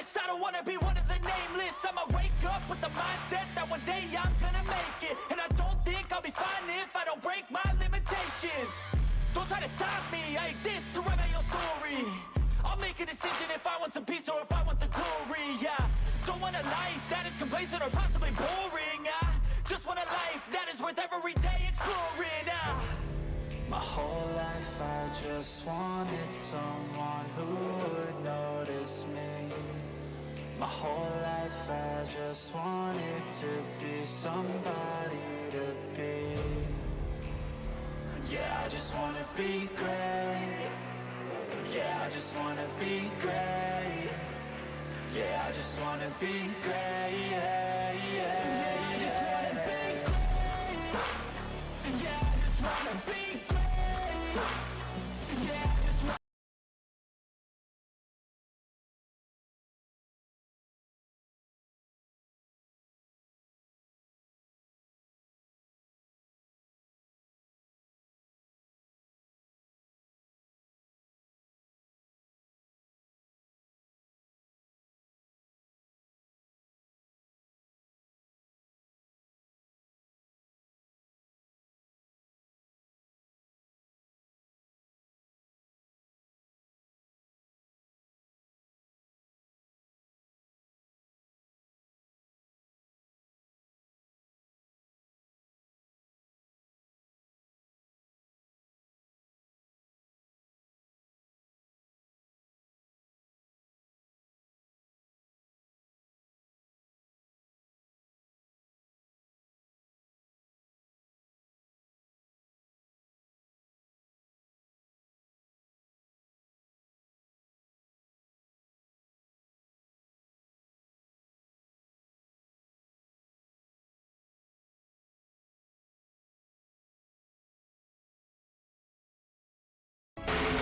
nameless. I don't wanna be one of the nameless. I'ma wake up with the mindset that one day I'm gonna make it. And I don't think I'll be fine if I don't break my limitations. Don't try to stop me, I exist to write my own story. I'll make a decision if I want some peace or if I want the glory, yeah. Don't want a life that is complacent or possibly boring, I just want a life that is worth every day exploring, My whole life I just wanted someone who would notice me. My whole life I just wanted to be somebody to be. Yeah, I just wanna be great. Yeah, I just wanna be great. Yeah, I just wanna be great. Yeah, yeah, I just wanna be great. Yeah, I just wanna be great. Yeah, I just wanna.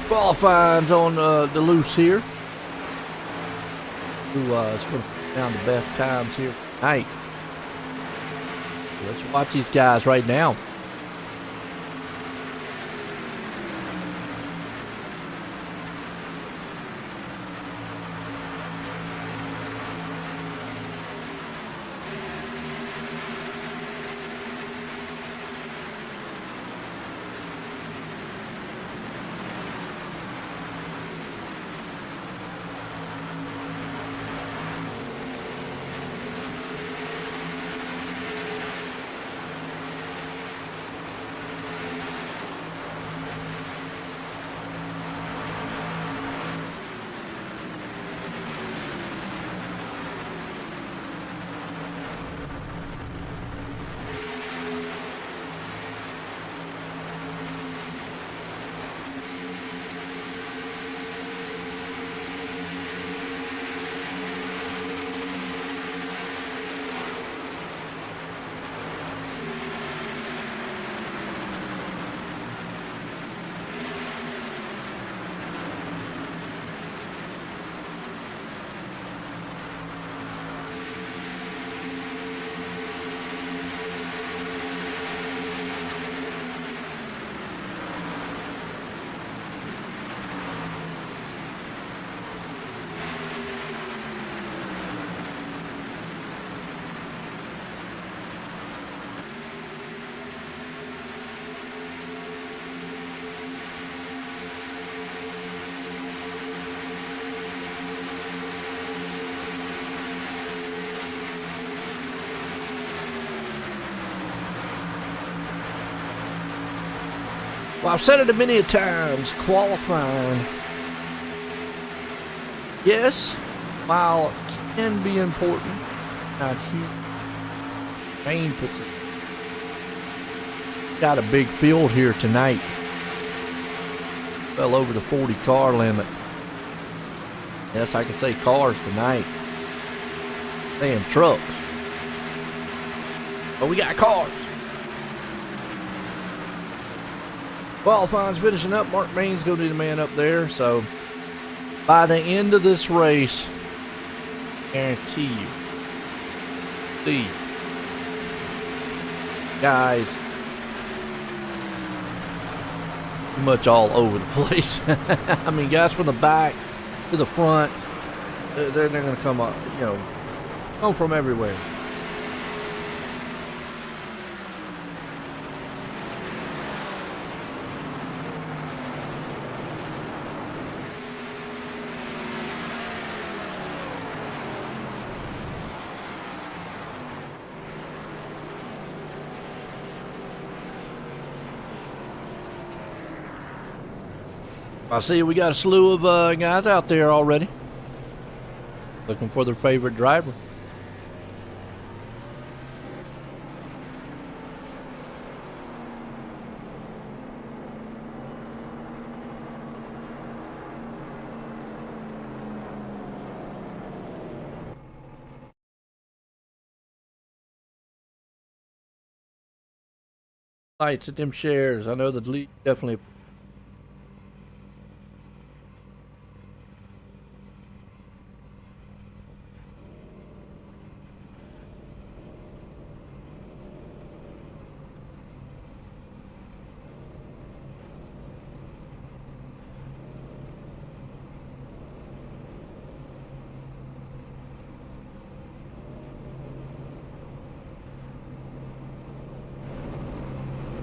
Qualifying's on the loose here. Who is going to put down the best times here tonight. Let's watch these guys right now. Well, I've said it many a times, qualifying, yes, while it can be important, not huge. Main puts it. Got a big field here tonight. Well over the 40 car limit. Yes, I can say cars tonight. Saying trucks. But we got cars. Qualifying's finishing up. Mark Main's going to be the man up there. So by the end of this race, guarantee you, see guys much all over the place. I mean, guys from the back to the front, They're going to come up, come from everywhere. I see we got a slew of guys out there already looking for their favorite driver. Lights at them shares. I know the lead definitely.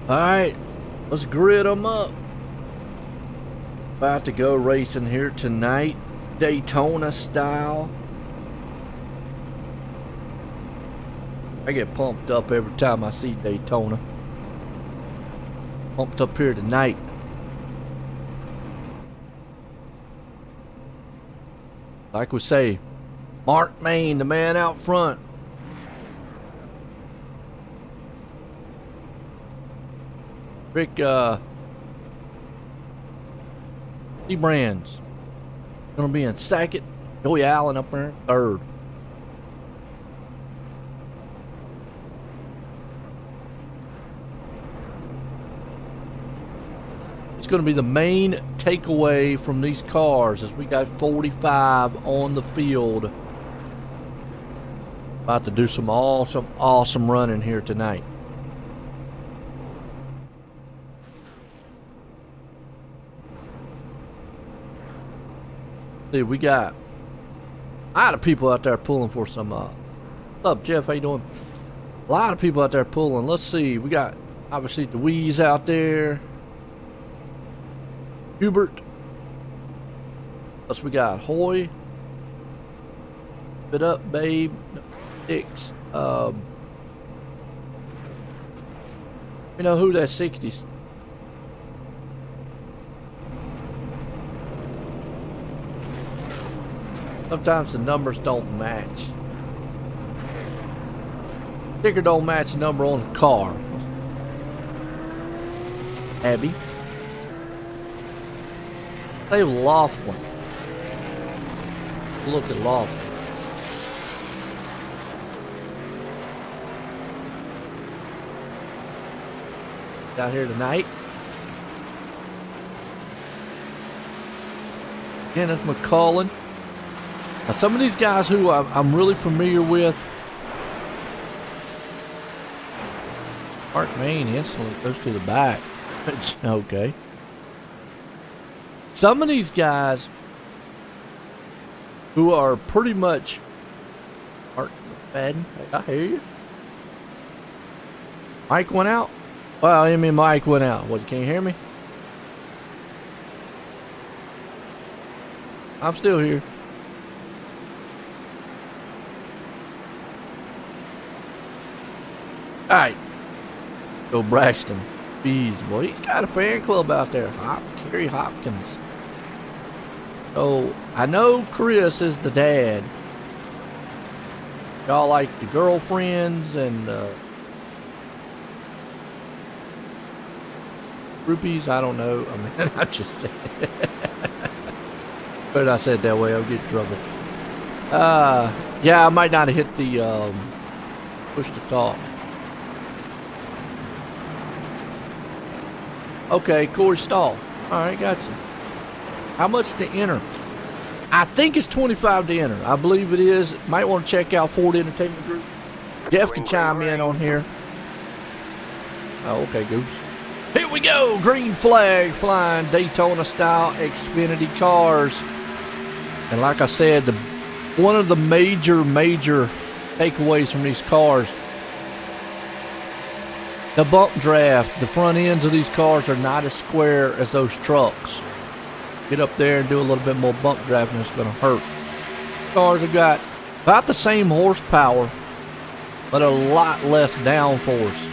All right, let's grid them up. About to go racing here tonight, Daytona style. I get pumped up every time I see Daytona. Pumped up here tonight. Like we say, Mark Main, the man out front. Rick Brands gonna be in second. Joey Allen up there in third. It's gonna be the main takeaway from these cars as we got 45 on the field. About to do some awesome running here tonight. We got a lot of people out there pulling for some what's up, Jeff? How you doing? A lot of people out there pulling. Let's see, we got obviously Louise out there, Hubert, plus we got Hoy, Bit Up Babe, Dix, you know who that 60s. Sometimes the numbers don't match. Sticker don't match the number on the car. Abby. Hey, Laughlin. Look at Laughlin. Down here tonight. Kenneth McCullen. Now, some of these guys who I'm really familiar with. Mark Main instantly goes to the back. Okay. Some of these guys who are pretty much Mark McFadden. I hear you. Mike went out? Well, I mean Mike went out. What, can you hear me? I'm still here. Alright. Go Braxton. Bees, boy. He's got a fan club out there. Kerry Hopkins. So, I know Chris is the dad. Y'all like the girlfriends and groupies? I don't know. I mean, I'm just saying. But I said that way, I'll get in trouble. Yeah, I might not have hit the push to talk. Okay, Corey Stahl. Alright, gotcha. How much to enter? I think it's $25 to enter. I believe it is. Might want to check out Ford Entertainment Group. Jeff can chime in on here. Oh, okay, Goose. Here we go. Green flag flying Daytona style Xfinity cars. And like I said, the one of the major takeaways from these cars, the bump draft, the front ends of these cars are not as square as those trucks. Get up there and do a little bit more bump draft and it's going to hurt. Cars have got about the same horsepower, but a lot less downforce.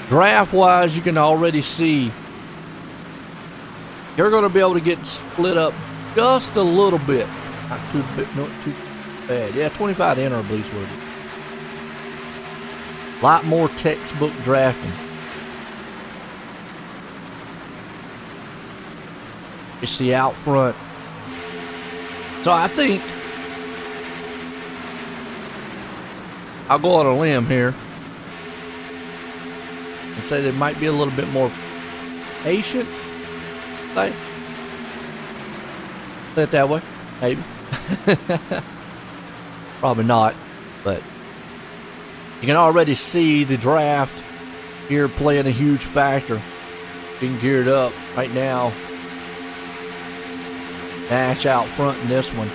Draft-wise, you can already see you're going to be able to get split up just a little bit. Not too bad. Yeah, 25 to enter, I believe, is what it is. A lot more textbook drafting. You see out front. So I think I'll go on a limb here and say there might be a little bit more patience. Say it that way, maybe. Probably not, but you can already see the draft here playing a huge factor. Being geared up right now. Nash out front in this one.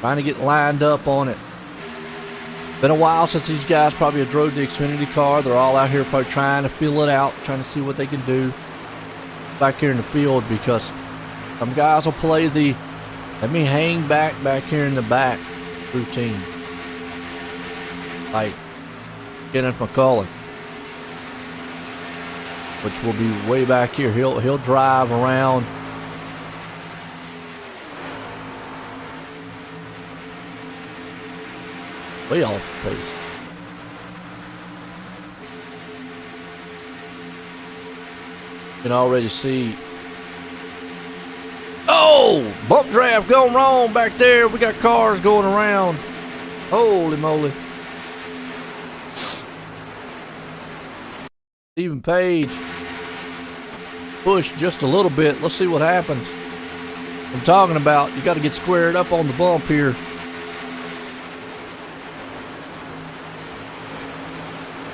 Trying to get lined up on it. Been a while since these guys probably have drove the Xfinity car. They're all out here probably trying to feel it out, trying to see what they can do back here in the field, because some guys will play the let me hang back here in the back routine. Like Kenneth McCullough, which will be way back here. He'll drive around. Way off pace. You can already see. Oh, bump draft going wrong back there. We got cars going around. Holy moly. Stephen Page pushed just a little bit. Let's see what happens. I'm talking about, you got to get squared up on the bump here.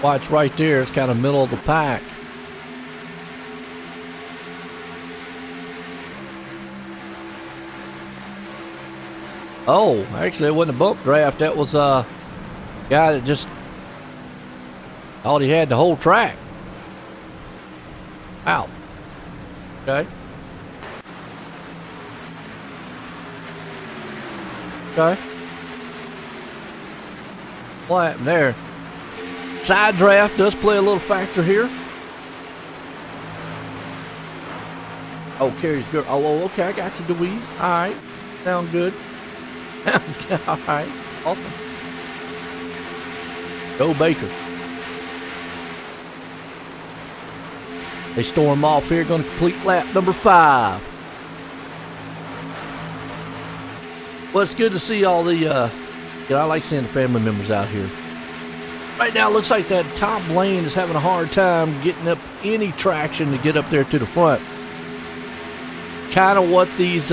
Why it's right there. It's kind of middle of the pack. Oh, actually, it wasn't a bump draft. That was a guy that just thought he had the whole track. Out. Okay. Okay. What happened there? Side draft does play a little factor here. Oh, Kerry's good. Oh, okay. I got you, Deweese. All right. Sound good. All right. Awesome. Go Baker. They storm off here. Going to complete lap number 5. Well, it's good to see all the, I like seeing the family members out here. Right now, it looks like that top lane is having a hard time getting up any traction to get up there to the front. Kind of what these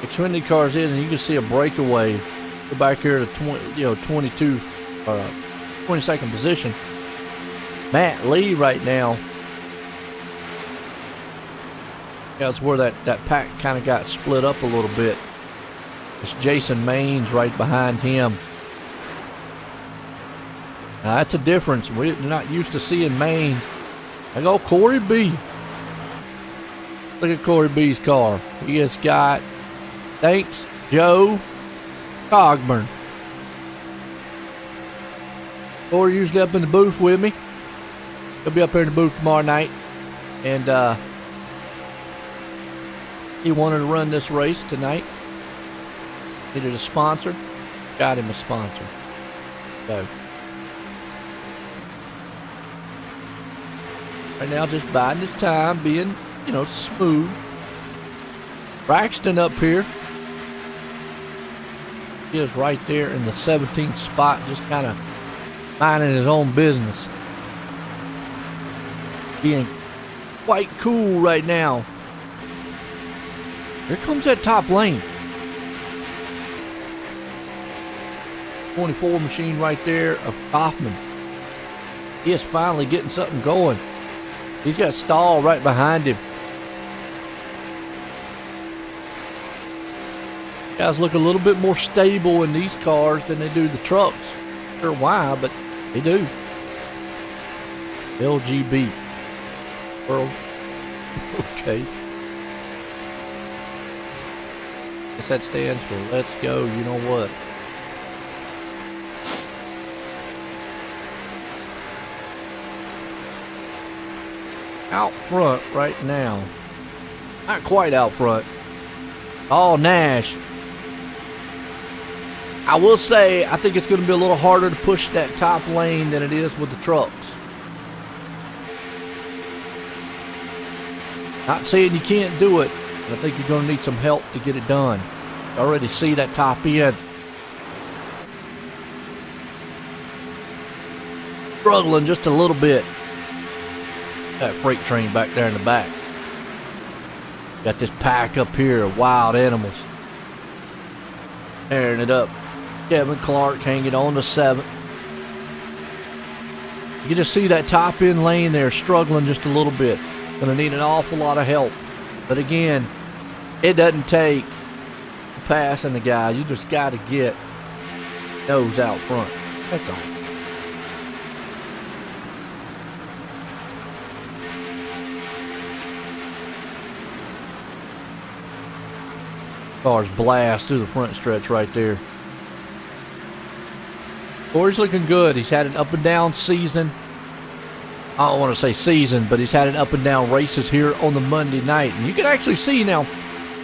Xfinity cars is, and you can see a breakaway. Go back here to 22 or 22nd position. Matt Lee right now. Yeah, that's where that pack kind of got split up a little bit. It's Jason Maines right behind him. Now that's a difference. We're not used to seeing Maines. I go Corey B. Look at Corey B's car. He has got, thanks, Joe Cogburn. Corey usually up in the booth with me. He'll be up here in the booth tomorrow night. And he wanted to run this race tonight. Needed a sponsor. Got him a sponsor. So right now, just biding his time, being, smooth. Braxton up here. He is right there in the 17th spot, just kind of minding his own business. Being quite cool right now. Here comes that top lane. 24 machine right there of Kaufman. He is finally getting something going. He's got Stahl right behind him. Guys look a little bit more stable in these cars than they do the trucks. Not sure why, but they do. LGB. World. Okay. Guess that stands for let's go, you know what. Out front right now. Not quite out front. All Nash. I will say, I think it's going to be a little harder to push that top lane than it is with the trucks. Not saying you can't do it, but I think you're going to need some help to get it done. You already see that top end. Struggling just a little bit. That freight train back there in the back. Got this pack up here of wild animals. Tearing it up. Kevin Clark hanging on to 7th. You can just see that top end lane there struggling just a little bit. Going to need an awful lot of help. But again, it doesn't take passing the guy. You just got to get those out front. That's all. Cars blast through the front stretch right there. Corey's looking good. He's had an up and down season. I don't want to say season, but he's had an up and down races here on the Monday night. And you can actually see now,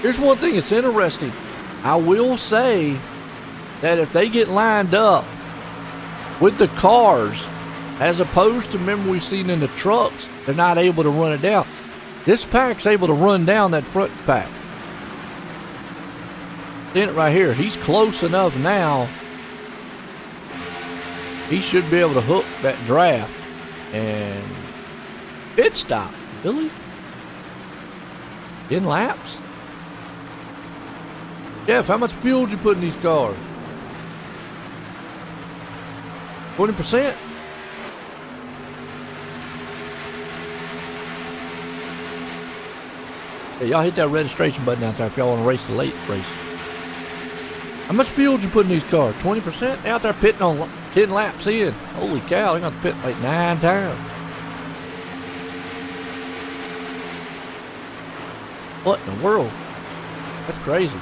here's one thing that's interesting. I will say that if they get lined up with the cars, as opposed to, remember we've seen in the trucks, they're not able to run it down. This pack's able to run down that front pack. In it right here, he's close enough now. He should be able to hook that draft and pit stop. Really? In laps? Jeff, how much fuel did you put in these cars? 20%? Yeah, y'all hit that registration button out there if y'all want to race the late race. How much fuel did you put in these cars? 20%? They out there pitting on 10 laps in. Holy cow, they're going to pit like 9 times. What in the world? That's crazy.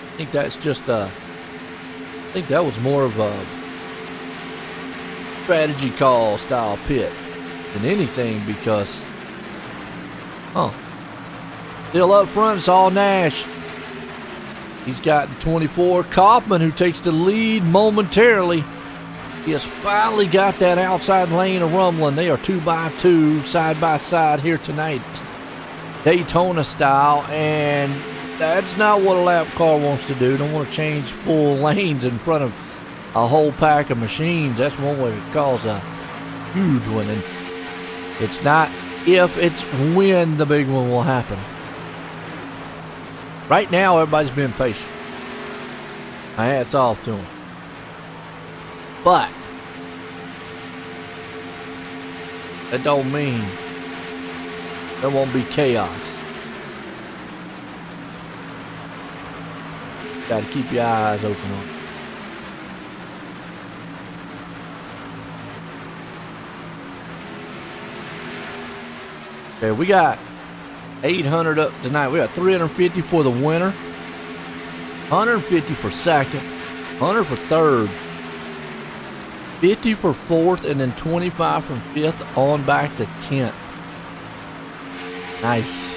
I think that's just I think that was more of a strategy call style pit than anything because, still up front, it's all Nash. He's got the 24, Kaufman, who takes the lead momentarily. He has finally got that outside lane of rumbling. They are 2x2, side by side here tonight, Daytona style, and that's not what a lap car wants to do. Don't want to change full lanes in front of a whole pack of machines. That's one way to cause a huge one, and it's not if, it's when the big one will happen. Right now, everybody's being patient. My hat's off to them. But that don't mean there won't be chaos. Got to keep your eyes open on it. Okay, we got 800 up tonight. We got 350 for the winner, 150 for second, 100 for third, 50 for fourth, and then 25 from fifth on back to 10th. Nice.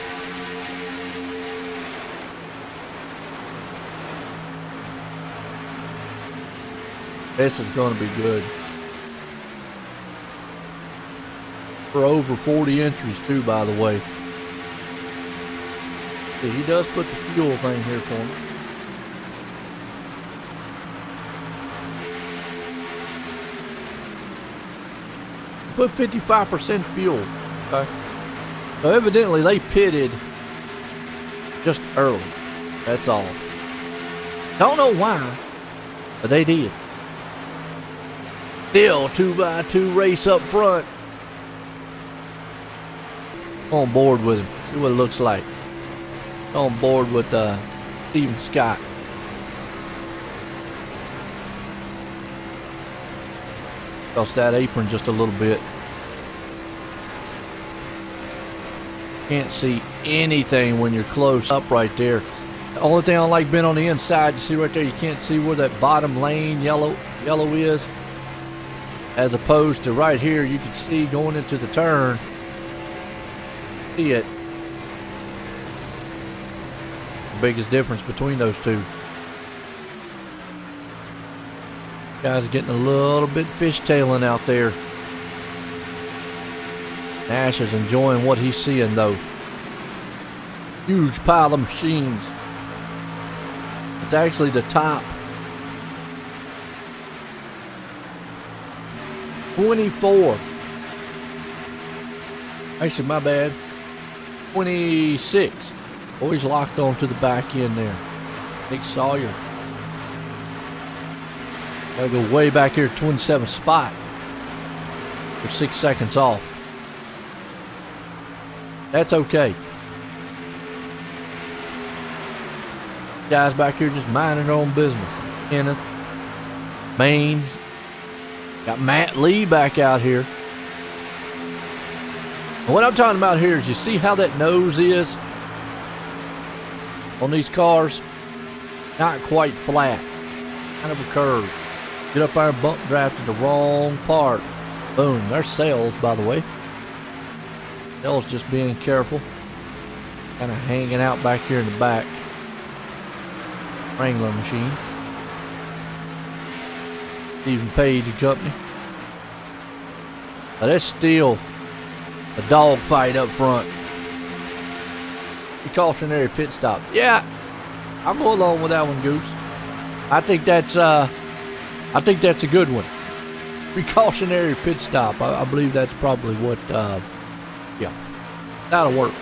This is going to be good. For over 40 entries too, by the way. See, he does put the fuel thing here for me. Put 55% fuel. Okay. So evidently they pitted just early. That's all. Don't know why, but they did. Still 2x2 race up front. On board with him. See what it looks like. on board with Steven Scott. Across that apron just a little bit. Can't see anything when you're close up right there. The only thing I like being on the inside, you see right there, you can't see where that bottom lane yellow is. As opposed to right here, you can see going into the turn. See it. The biggest difference between those two. Guys are getting a little bit fishtailing out there. Nash is enjoying what he's seeing though. Huge pile of machines. It's actually the top 24. Actually, my bad. 26. Always locked on to the back end there. Nick Sawyer. Gotta go way back here, 27th spot. We're 6 seconds off. That's okay. Guys back here just minding their own business. Kenneth, Maines, got Matt Lee back out here. And what I'm talking about here is you see how that nose is on these cars? Not quite flat. Kind of a curve. Get up there and bump drafted the wrong part. Boom. There's Sales, by the way. Sales just being careful. Kind of hanging out back here in the back. Wrangler machine. Stephen Page and company. But that's still a dogfight up front. Precautionary pit stop. Yeah, I'll go along with that one, Goose. I think that's a good one. Precautionary pit stop. I believe that's probably what. Yeah, that'll work.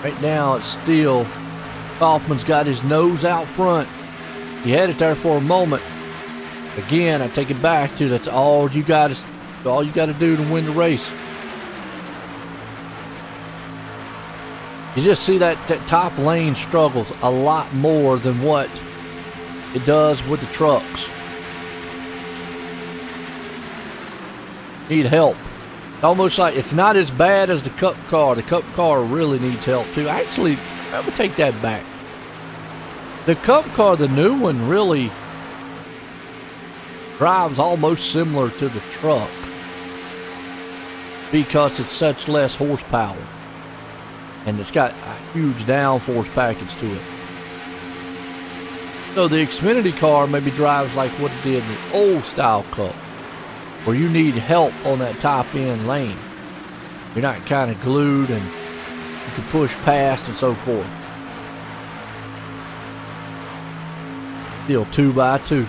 Right now, it's still Kaufman's got his nose out front. He had it there for a moment. Again, I take it back to that's all you got to do to win the race. You just see that top lane struggles a lot more than what it does with the trucks. Need help. Almost like it's not as bad as the Cup car. The Cup car really needs help too. Actually, I would take that back. The Cup car, the new one, really drives almost similar to the truck because it's such less horsepower. And it's got a huge downforce package to it. So the Xfinity car maybe drives like what it did in the old style Cup, where you need help on that top end lane. You're not kind of glued and you can push past and so forth. Still 2x2.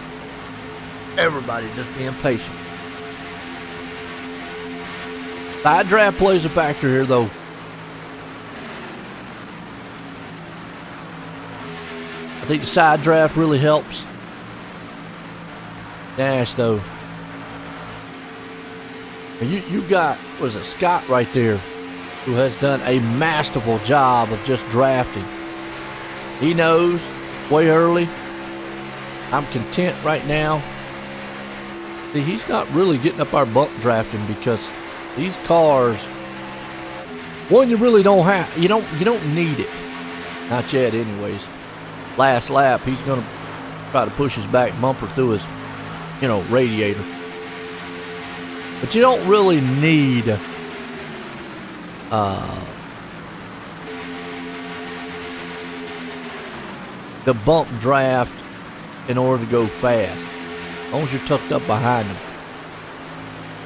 Everybody just being patient. Side draft plays a factor here though. I think the side draft really helps. Nash though. You've got, was it Scott right there, who has done a masterful job of just drafting. He knows way early. I'm content right now. See, he's not really getting up our bump drafting because these cars, one, you really don't have, you don't need it. Not yet anyways. Last lap, he's going to try to push his back bumper through his, radiator. But you don't really need the bump draft in order to go fast. As long as you're tucked up behind him.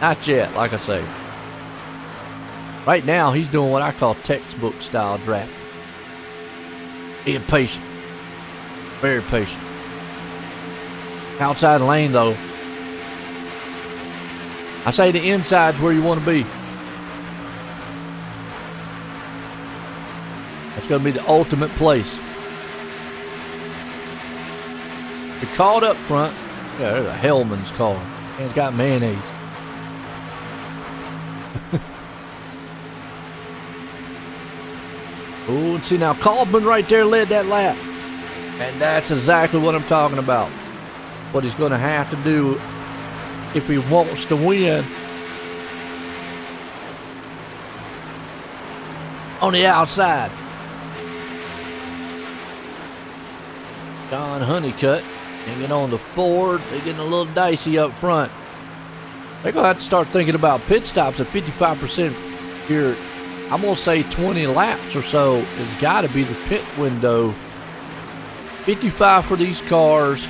Not yet, like I say. Right now, he's doing what I call textbook style draft. Being patient. Very patient. Outside lane, though. I say the inside's where you want to be. That's going to be the ultimate place. You're caught up front. Yeah, there's a Hellman's car. And it's got mayonnaise. Oh, and see now, Kaufman right there led that lap. And that's exactly what I'm talking about. What he's going to have to do if he wants to win. On the outside. John Honeycutt hanging on the Ford. They're getting a little dicey up front. They're going to have to start thinking about pit stops at 55% here. I'm going to say 20 laps or so has got to be the pit window. 55 for these cars.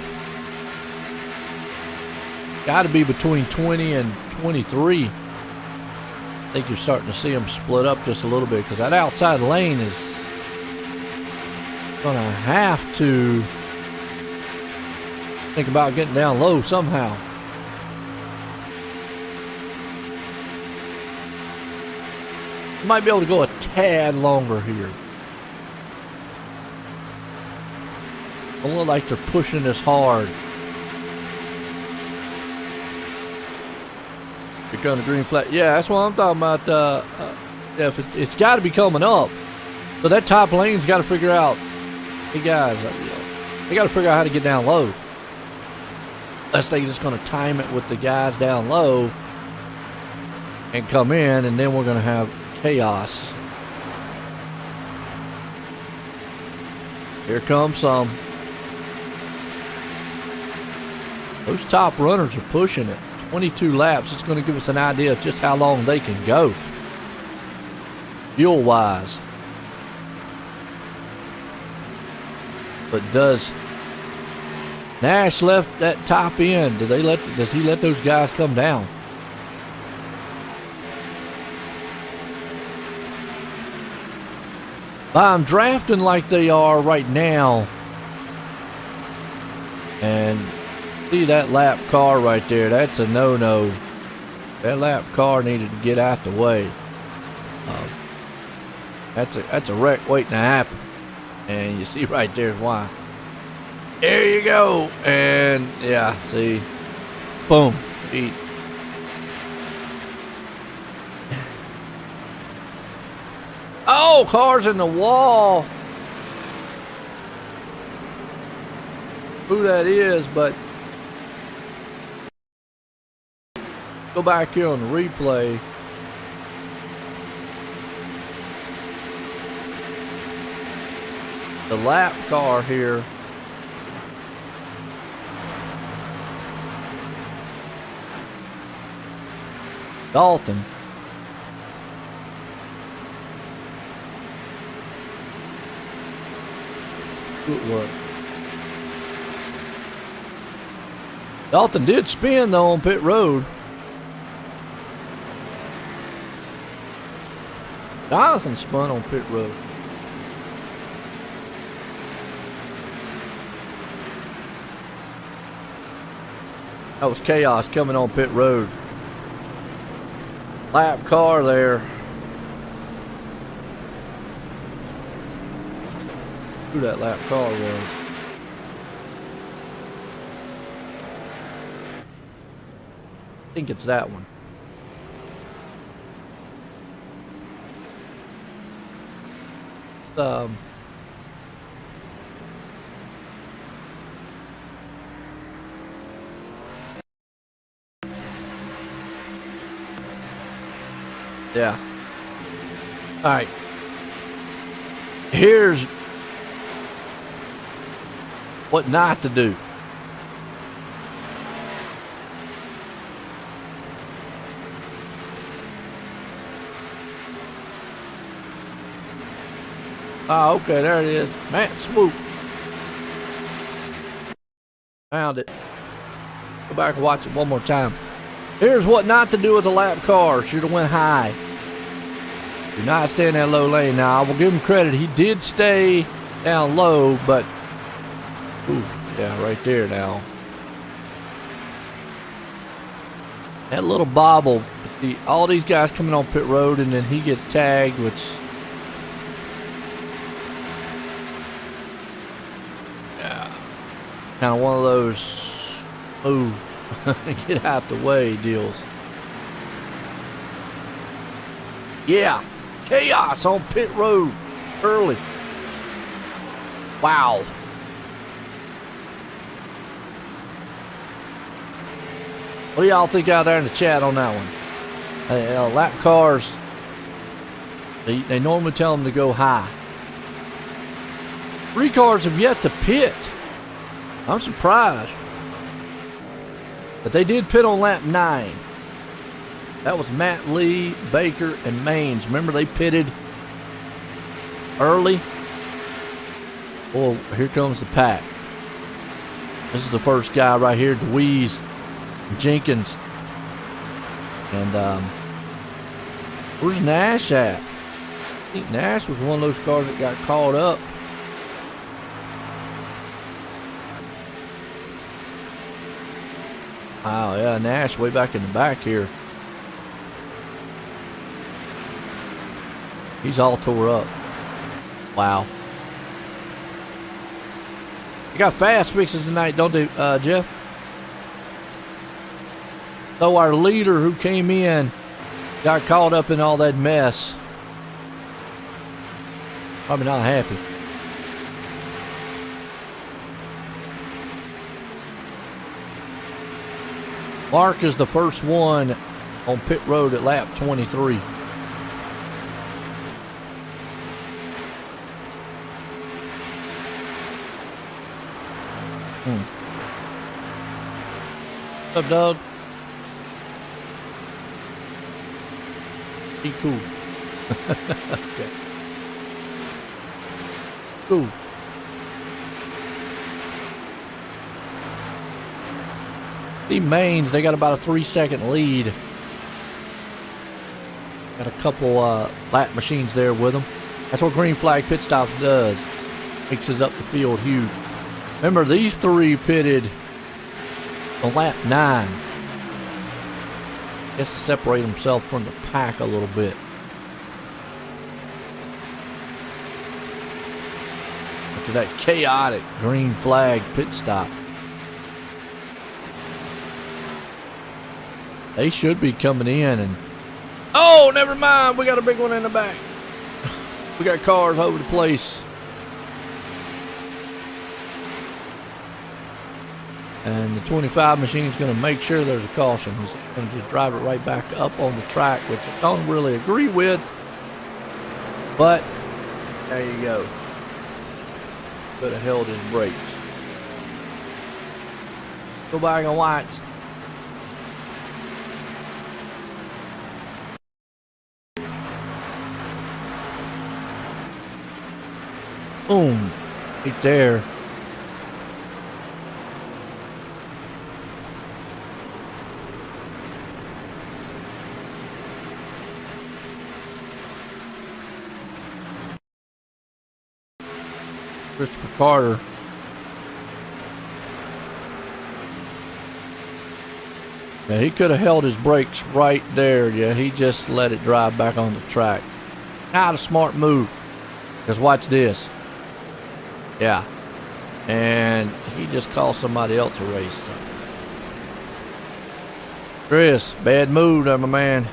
Got to be between 20 and 23. I think you're starting to see them split up just a little bit because that outside lane is going to have to think about getting down low somehow. Might be able to go a tad longer here. Don't look like they're pushing this hard. Here comes the green flag. Yeah, that's what I'm talking about. Yeah, it's got to be coming up. So that top lane's got to figure out. Hey guys, they got to figure out how to get down low. Unless they're just going to time it with the guys down low and come in, and then we're going to have chaos. Here comes some. Those top runners are pushing it. 22 laps. It's going to give us an idea of just how long they can go. Fuel-wise. But does Nash left that top end? Does he let those guys come down? I'm drafting like they are right now. And see that lap car right there? That's a no-no. That lap car needed to get out the way. That's a wreck waiting to happen. And you see right there's why. There you go. And yeah, see. Boom. Eat. Oh, car's in the wall. Who that is, but go back here on the replay. The lap car here. Dalton. Good work. Dalton did spin though on pit road. Jonathan spun on pit road. That was chaos coming on pit road. Lap car there. Who that lap car was. I think it's that one. Yeah. All right. Here's what not to do. Oh, okay, there it is. Matt Swoop. Found it. Go back and watch it one more time. Here's what not to do with a lap car. Should have went high. Do not stay in that low lane. Now, I will give him credit. He did stay down low, but... Ooh, yeah, right there now. That little bobble. See, all these guys coming on pit road, and then he gets tagged, which... Yeah. Kind of one of those Move. Get out the way, deals. Yeah. Chaos on pit road early. Wow. What do y'all think out there in the chat on that one? Lap cars, they normally tell them to go high. 3 cars have yet to pit. I'm surprised. But they did pit on lap 9. That was Matt Lee, Baker, and Maines. Remember, they pitted early. Oh, here comes the pack. This is the first guy right here, DeWeese, Jenkins. And where's Nash at? I think Nash was one of those cars that got caught up. Oh, yeah, Nash way back in the back here. He's all tore up. Wow. They got fast fixes tonight, don't they, Jeff? Though our leader who came in got caught up in all that mess. Probably not happy. Mark is the first one on pit road at lap 23. What's up, Doug? Be cool. Okay. Cool. The Mains, they got about a 3-second lead. Got a couple lap machines there with them. That's what Green Flag Pit Stops does. Mixes up the field huge. Remember, these 3 pitted on lap 9. Just to separate himself from the pack a little bit. After that chaotic Green Flag Pit Stop. They should be coming in and... Oh, never mind. We got a big one in the back. We got cars over the place. And the 25 machine is going to make sure there's a caution. He's going to just drive it right back up on the track, which I don't really agree with. But there you go. Could have held his brakes. Go back on lights. Boom. Right there. Christopher Carter. Yeah, he could have held his brakes right there. Yeah, he just let it drive back on the track. Not a smart move. Because watch this. Yeah. And he just cost somebody else a race. So. Chris, bad move there, my man.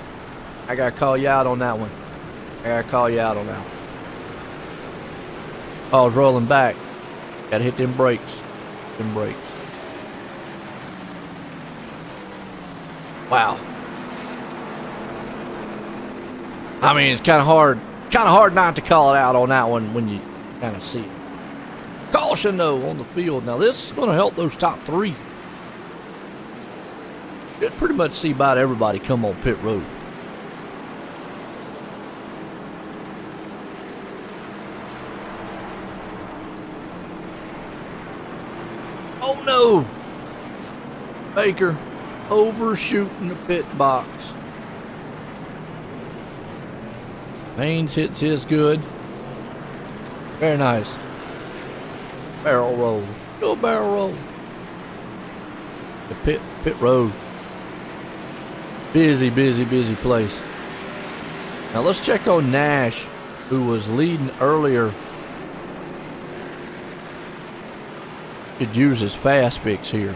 I got to call you out on that one. Oh, I was rolling back. Got to hit them brakes. Wow. I mean, it's kind of hard not to call it out on that one when you kind of see it. Caution, though, on the field. Now, this is going to help those top 3. You'd pretty much see about everybody come on pit road. Oh no! Baker overshooting the pit box. Maines hits his good. Very nice. Barrel roll. Go barrel roll. The pit road. Busy place. Now let's check on Nash, who was leading earlier. Could use his fast fix here.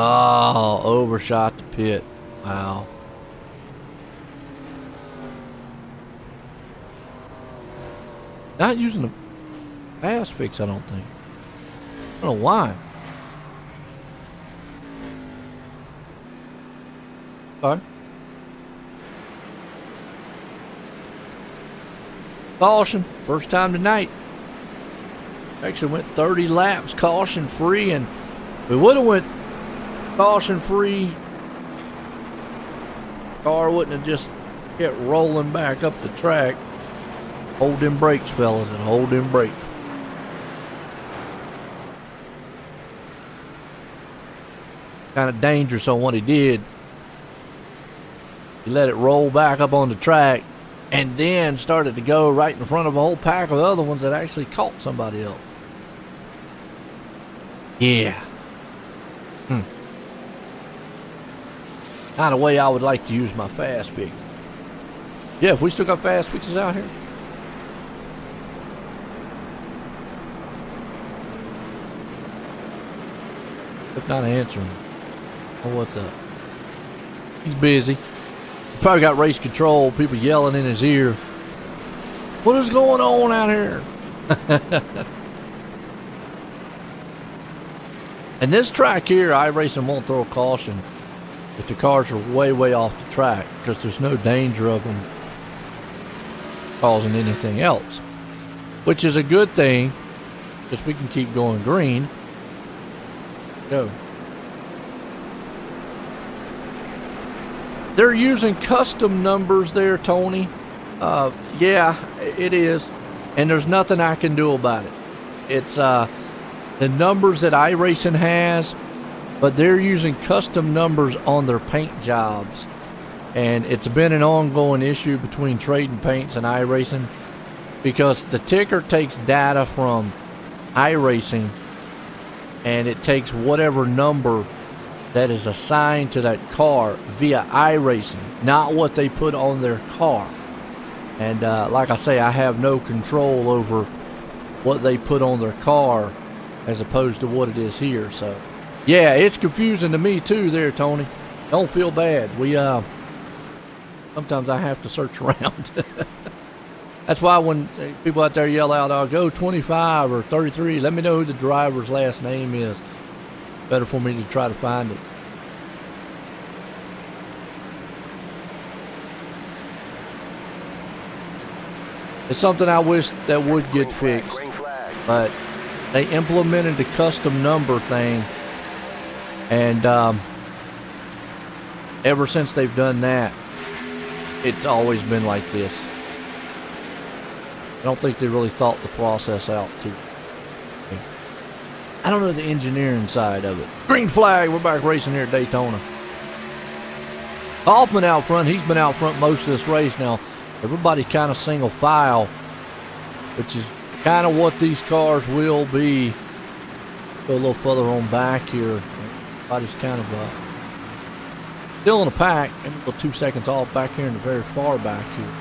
Oh, overshot the pit. Wow. Not using the fast fix, I don't think. I don't know why. Sorry. Caution, first time tonight. Actually went 30 laps caution free, and we would have went caution free. Car wouldn't have just kept rolling back up the track. Hold them brakes, fellas, and hold them brakes. Kind of dangerous on what he did. He let it roll back up on the track and then started to go right in front of a whole pack of other ones that actually caught somebody else. Yeah. Kind of way I would like to use my fast fix. Jeff, we still got fast fixes out here? If not answering. Oh, what's up? He's busy. He probably got race control, people yelling in his ear. What is going on out here? And this track here, iRacing won't throw a caution if the cars are way, way off the track, because there's no danger of them causing anything else, which is a good thing, because we can keep going green. Go. They're using custom numbers there, Tony. Yeah, it is, and there's nothing I can do about it. It's the numbers that iRacing has, but they're using custom numbers on their paint jobs, and it's been an ongoing issue between Trading Paints and iRacing, because the ticker takes data from iRacing, and it takes whatever number that is assigned to that car via iRacing, not what they put on their car. And like I say, I have no control over what they put on their car as opposed to what it is here. So yeah, it's confusing to me too there, Tony. Don't feel bad. We sometimes I have to search around. That's why when people out there yell out, I'll go 25 or 33, let me know who the driver's last name is. Better for me to try to find it. It's something I wish that would get fixed, but they implemented the custom number thing, and ever since they've done that, it's always been like this. I don't think they really thought the process out too. I don't know the engineering side of it. Green flag, we're back racing here at Daytona. Hoffman out front, he's been out front most of this race now. Everybody's kind of single file, which is kind of what these cars will be. Go a little further on back here. Everybody's kind of still in the pack, and we'll go 2 seconds off back here in the very far back here.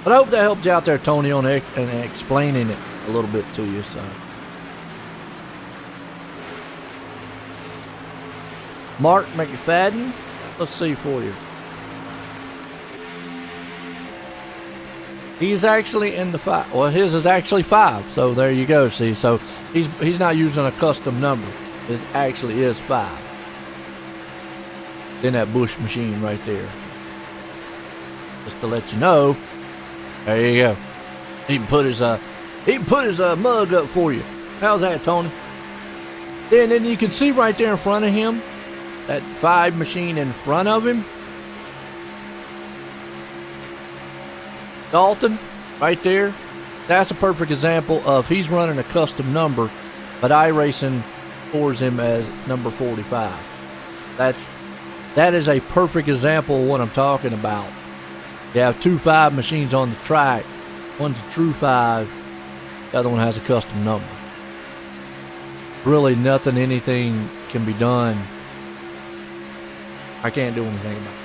But I hope that helped you out there, Tony, on explaining it a little bit to you. So, Mark McFadden, let's see for you. He's actually in the 5. Well, his is actually 5. So there you go. See, so he's not using a custom number. His actually is 5. In that Bush machine right there. Just to let you know. There you go. He can put his mug up for you. How's that, Tony? And then you can see right there in front of him, that 5 machine in front of him. Dalton, right there. That's a perfect example of he's running a custom number, but iRacing scores him as number 45. That is a perfect example of what I'm talking about. You have 2 5 machines on the track. One's a true 5. The other one has a custom number. Really anything can be done. I can't do anything about it.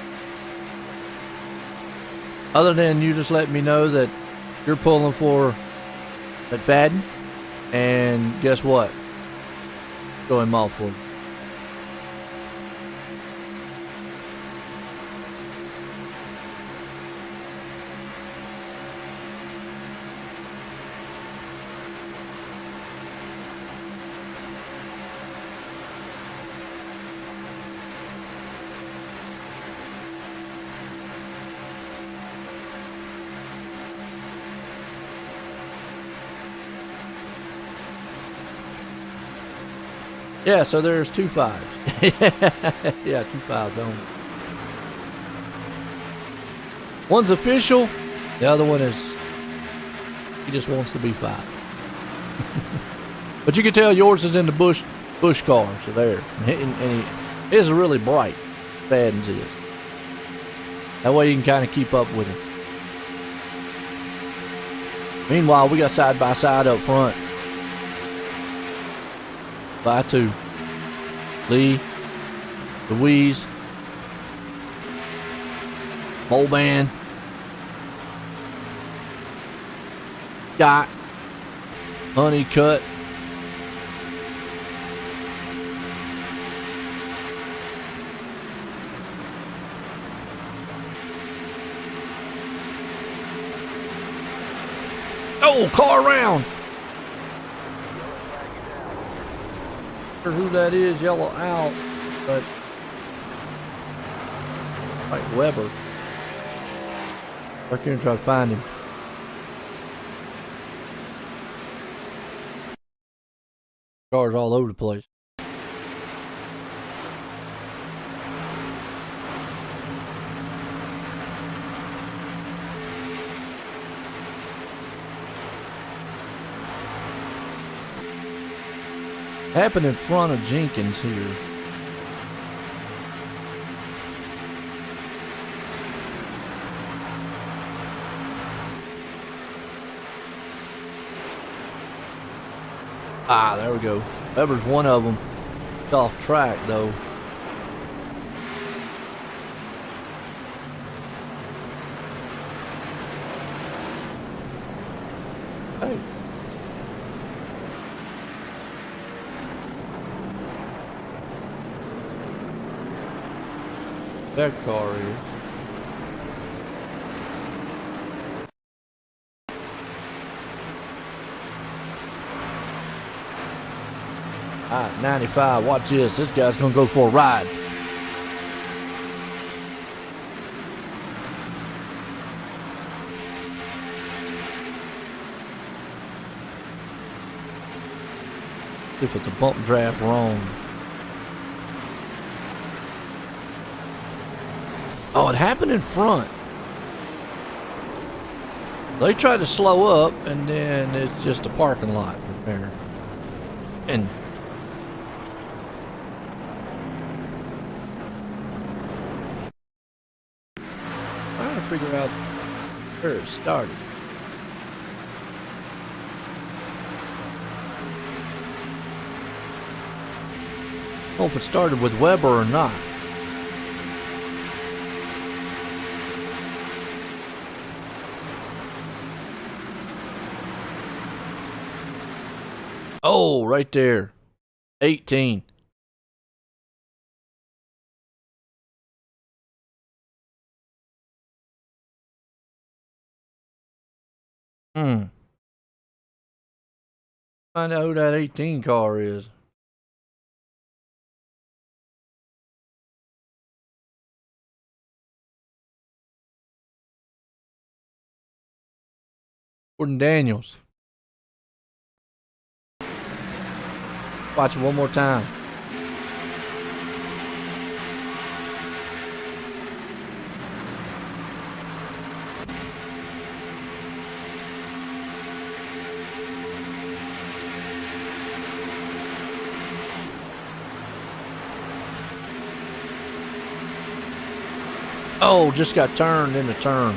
Other than you just let me know that you're pulling for McFadden. And guess what? Throw him off for you. Yeah, so there's 2 5s. Yeah, 2 5s only. One's official, the other one is, he just wants to be 5. But you can tell yours is in the bush car, so there. And his is really bright, Fadden's is. That way you can kind of keep up with him. Meanwhile, we got side by side up front. By 2. Lee, Louise, Molban, Scott, Honeycutt, oh, car around. Not sure who that is, yellow out, but like Weber. Right here and try to find him. Cars all over the place. Happened in front of Jenkins here. Ah, there we go. Weber's one of them. It's off track though. Hey. That car is. Alright, 95, watch this. This guy's gonna go for a ride. If it's a bump draft wrong. Oh, it happened in front. They tried to slow up, and then it's just a parking lot from there. And trying to figure out where it started. I don't know if it started with Weber or not. Oh, right there. 18. Find out who that 18 car is. Gordon Daniels. Watch it one more time. Oh, just got turned in the turn.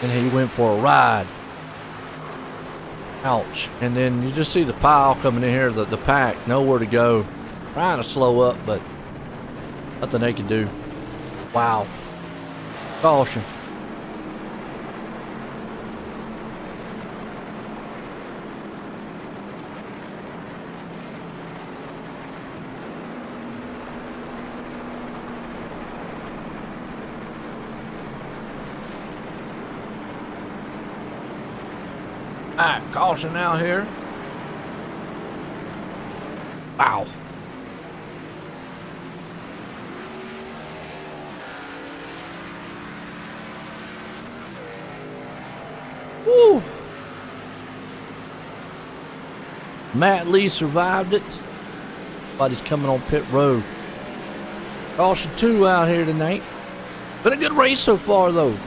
And he went for a ride. Ouch. And then you just see the pile coming in here, the pack, nowhere to go. Trying to slow up, but nothing they can do. Wow. Caution. Alright, caution out here. Wow. Woo. Matt Lee survived it. Everybody's coming on pit road. Caution 2 out here tonight. Been a good race so far, though.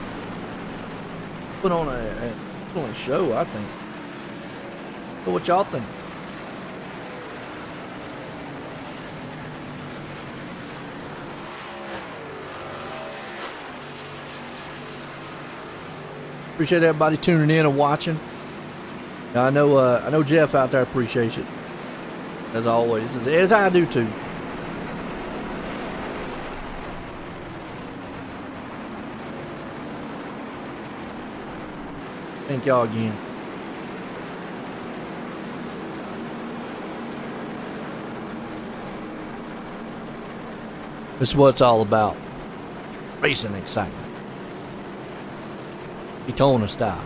Put on a excellent show, I think. So what y'all think? Appreciate everybody tuning in and watching. I know Jeff out there appreciates it, as always, as I do too. Thank y'all again. This is what it's all about. Racing excitement. Daytona style.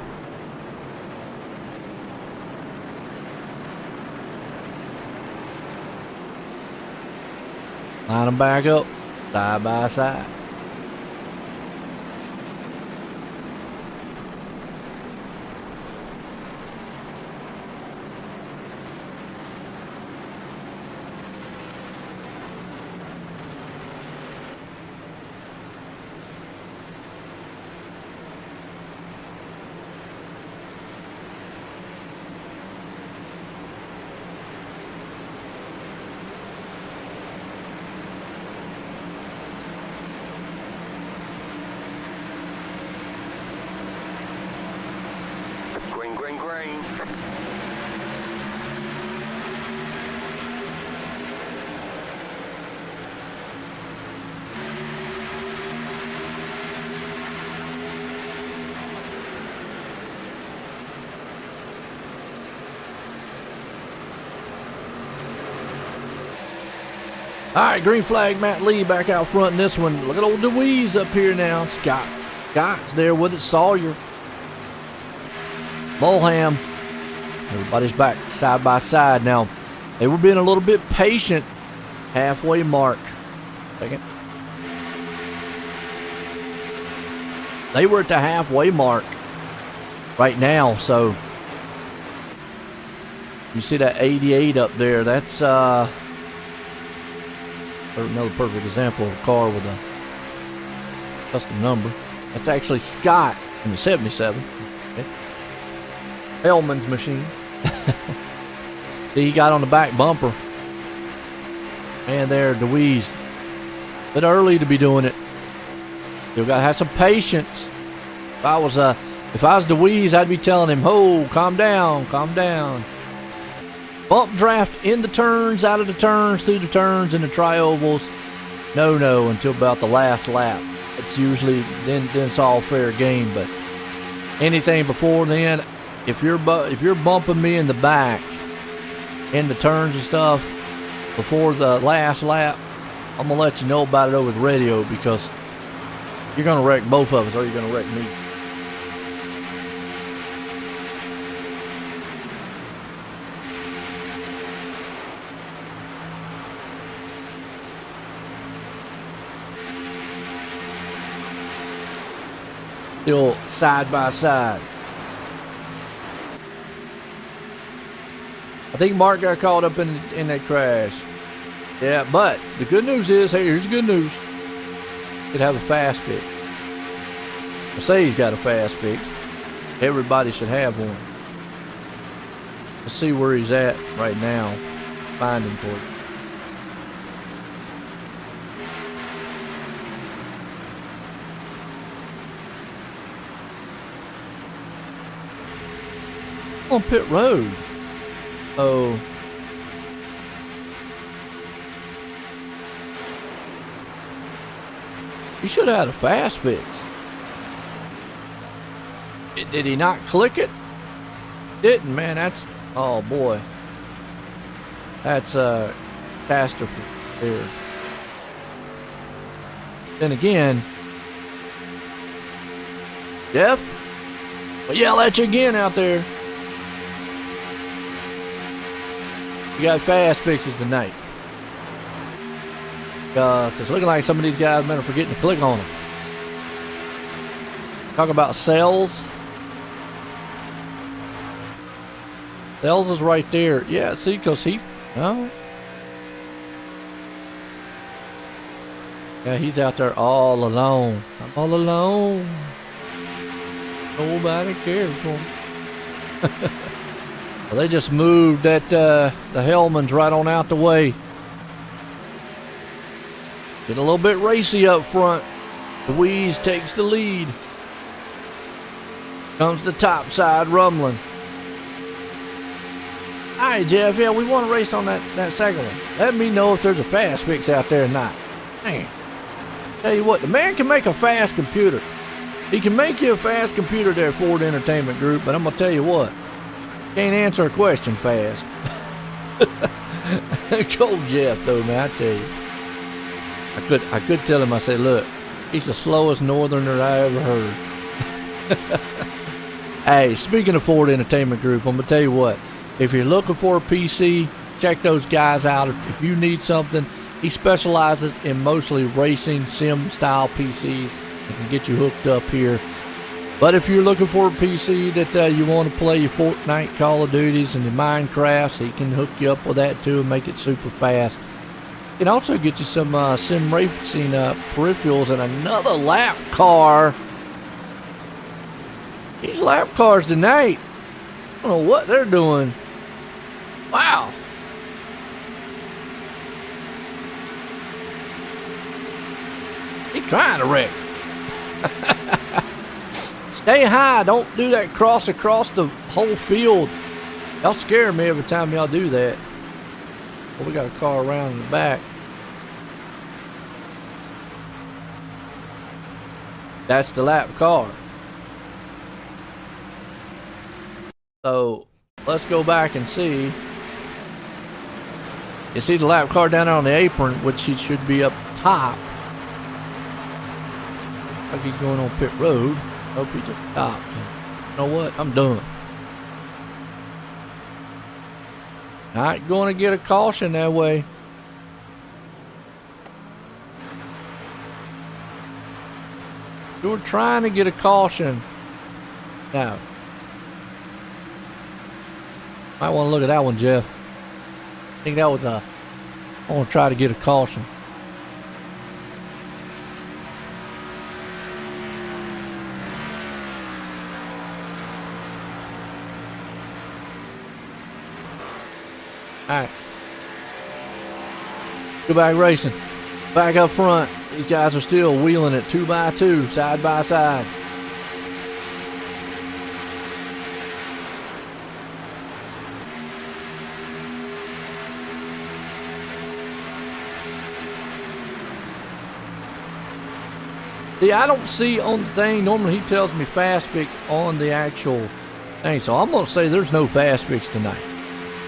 Line them back up, side by side. Green. All right, green flag, Matt Lee back out front in this one. Look at old DeWeese up here now. Scott's there with it. Sawyer. Mulham. Everybody's back side by side now. They were being a little bit patient. Halfway mark. Second. They were at the halfway mark right now, so you see that 88 up there. That's another perfect example of a car with a custom number. That's actually Scott in the 77. Okay. Hellman's machine. See, he got on the back bumper. Man, there, DeWeese. A bit early to be doing it. You gotta have some patience. If I was DeWeese, I'd be telling him, "Oh, calm down, calm down." Bump draft in the turns, out of the turns, through the turns, and the tri-ovals. No, until about the last lap. It's usually then it's all fair game. But anything before then, if you're bumping me in the back, in the turns and stuff, before the last lap, I'm gonna let you know about it over the radio, because you're gonna wreck both of us, or you're gonna wreck me. Still side by side. I think Mark got caught up in that crash. Yeah, but the good news is, hey, here's the good news. Could have a fast fix. I say he's got a fast fix. Everybody should have one. Let's see where he's at right now. Find him for you. On pit road. Oh. He should have had a fast fix. Did he not click it? Didn't, man. That's, oh boy. That's a catastrophe there. Then again, Jeff, I'll yell at you again out there. You got fast fixes tonight. It's looking like some of these guys are forgetting to click on them. Talk about cells. Cells is right there. Yeah, see, because he... No. Yeah, he's out there all alone. I'm all alone. Nobody cares for him. Well, they just moved that the Hellmans right on out the way. Get a little bit racy up front. Louise takes the lead. Comes the top side rumbling. All right, Jeff. Yeah, we want to race on that second one. Let me know if there's a fast fix out there or not. Man, tell you what, the man can make a fast computer. He can make you a fast computer there, Ford Entertainment Group. But I'm gonna tell you what, can't answer a question fast. Go Jeff, though, man. I tell you, I could tell him. I said, look, he's the slowest northerner I ever heard. Hey, speaking of Ford Entertainment Group, I'm gonna tell you what. If you're looking for a PC, check those guys out. If you need something, he specializes in mostly racing sim style PCs. He can get you hooked up here. But if you're looking for a PC that you want to play your Fortnite, Call of Duties, and your Minecrafts, he can hook you up with that too and make it super fast. He can also get you some sim racing peripherals and another lap car. These lap cars tonight, I don't know what they're doing. Wow. He's trying to wreck. Stay high. Don't do that cross across the whole field. Y'all scare me every time y'all do that. Well, we got a car around in the back. That's the lap car. So let's go back and see. You see the lap car down there on the apron, which he should be up top. Like he's going on pit road. Hope he just stopped. You know what? I'm done. Not going to get a caution that way. You were trying to get a caution. Now, might want to look at that one, Jeff. I think that was I want to try to get a caution. All right. Go back racing. Back up front. These guys are still wheeling it 2 by 2, side by side. See, I don't see on the thing. Normally he tells me fast fix on the actual thing. So I'm going to say there's no fast fix tonight.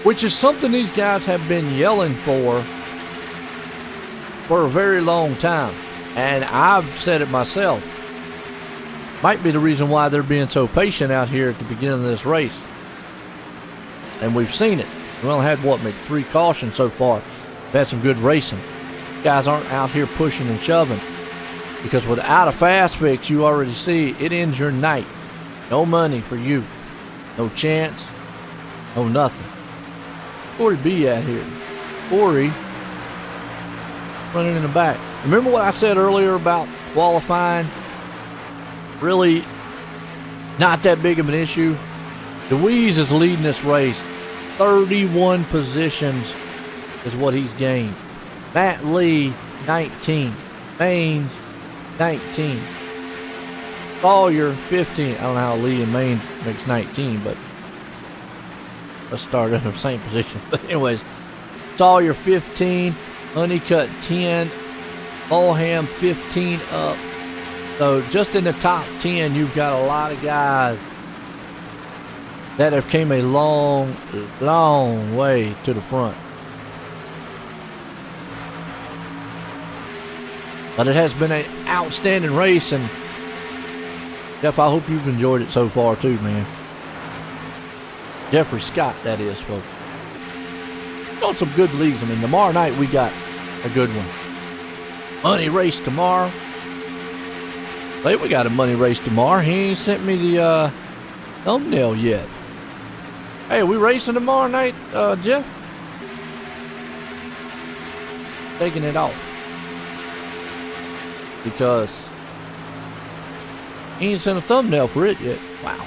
Which is something these guys have been yelling for a very long time. And I've said it myself. Might be the reason why they're being so patient out here at the beginning of this race. And we've seen it. We only had, what, maybe 3 cautions so far. We've had some good racing. Guys aren't out here pushing and shoving. Because without a fast fix, you already see it ends your night. No money for you. No chance. No nothing. Corey B out here. Corey running in the back. Remember what I said earlier about qualifying? Really not that big of an issue. DeWeese is leading this race. 31 positions is what he's gained. Matt Lee, 19. Maines, 19. Sawyer, 15. I don't know how Lee and Maines makes 19, but let's start in the same position. But anyways, Sawyer, 15. Honeycutt, 10. Mulham, 15 up. So just in the top 10, you've got a lot of guys that have came a long, long way to the front. But it has been an outstanding race, and Jeff, I hope you've enjoyed it so far too, man. Jeffrey Scott, that is, folks. On some good leagues. I mean, tomorrow night we got a good one. Money race tomorrow. Hey, we got a money race tomorrow. He ain't sent me the thumbnail yet. Hey, are we racing tomorrow night, Jeff? Taking it off. because he ain't sent a thumbnail for it yet. Wow.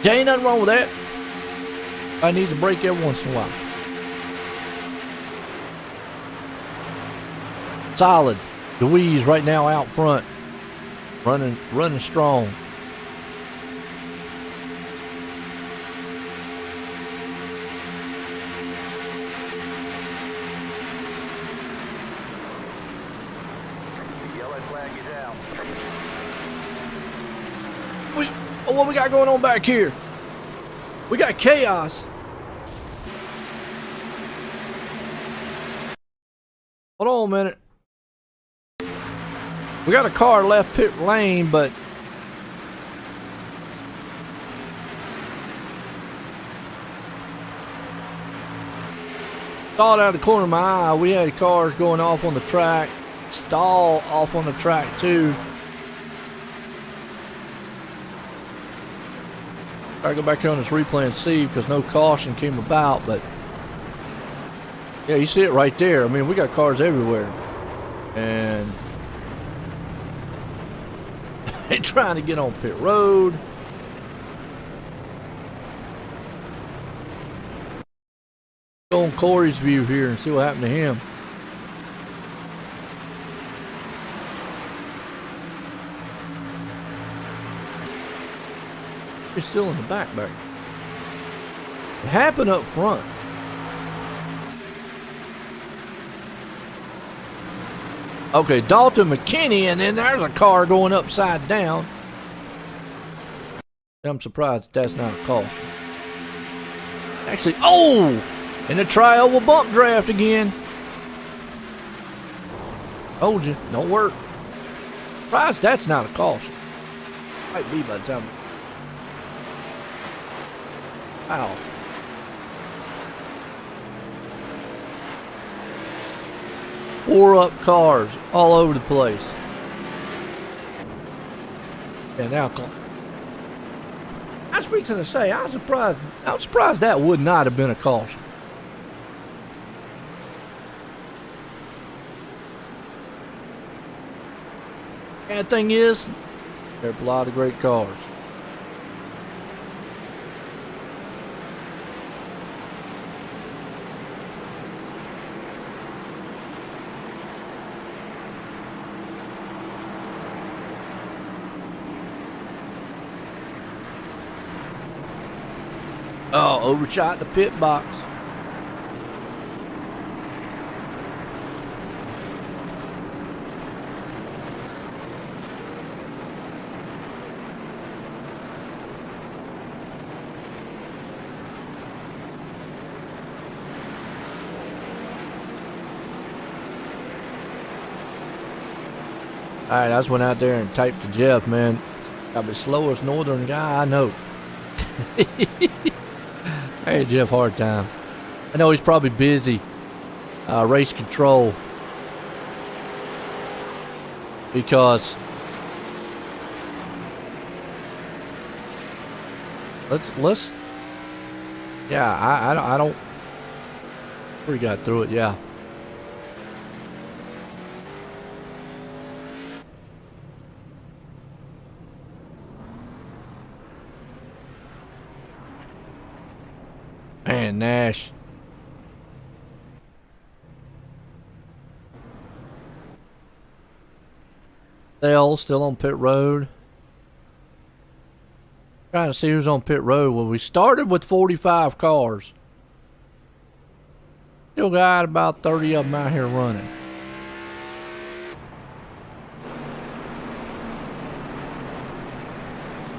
There ain't nothing wrong with that. I need to break every once in a while. Solid. Louise right now out front. Running strong. Yellow flag is out. What we got going on back here? We got chaos. Hold on a minute. We got a car left pit lane, but saw it out of the corner of my eye. We had cars going off on the track, stall off on the track too. I go back here on this replay and see because no caution came about, but yeah, you see it right there. I mean, we got cars everywhere, and they trying to get on pit road. Go on Corey's view here and see what happened to him. He's still in the back. It happened up front. Okay, Dalton McKinney, and then there's a car going upside down. I'm surprised that's not a caution. Actually, oh! And the trial will bump draft again. Told you, don't work. Surprised that's not a caution. Might be by the time. Wow. Four up cars all over the place. And now, I was fixing to say, I was surprised that would not have been a caution. And the thing is, there's a lot of great cars. Oh, overshot the pit box. All right, I just went out there and typed to Jeff, man. Got the slowest northern guy I know. Hey, Jeff, hard time. I know he's probably busy. Race control. Because let's yeah, I don't we got through it, yeah. Man, Nash. They all still on pit road. Trying to see who's on pit road. Well, we started with 45 cars. Still got about 30 of them out here running.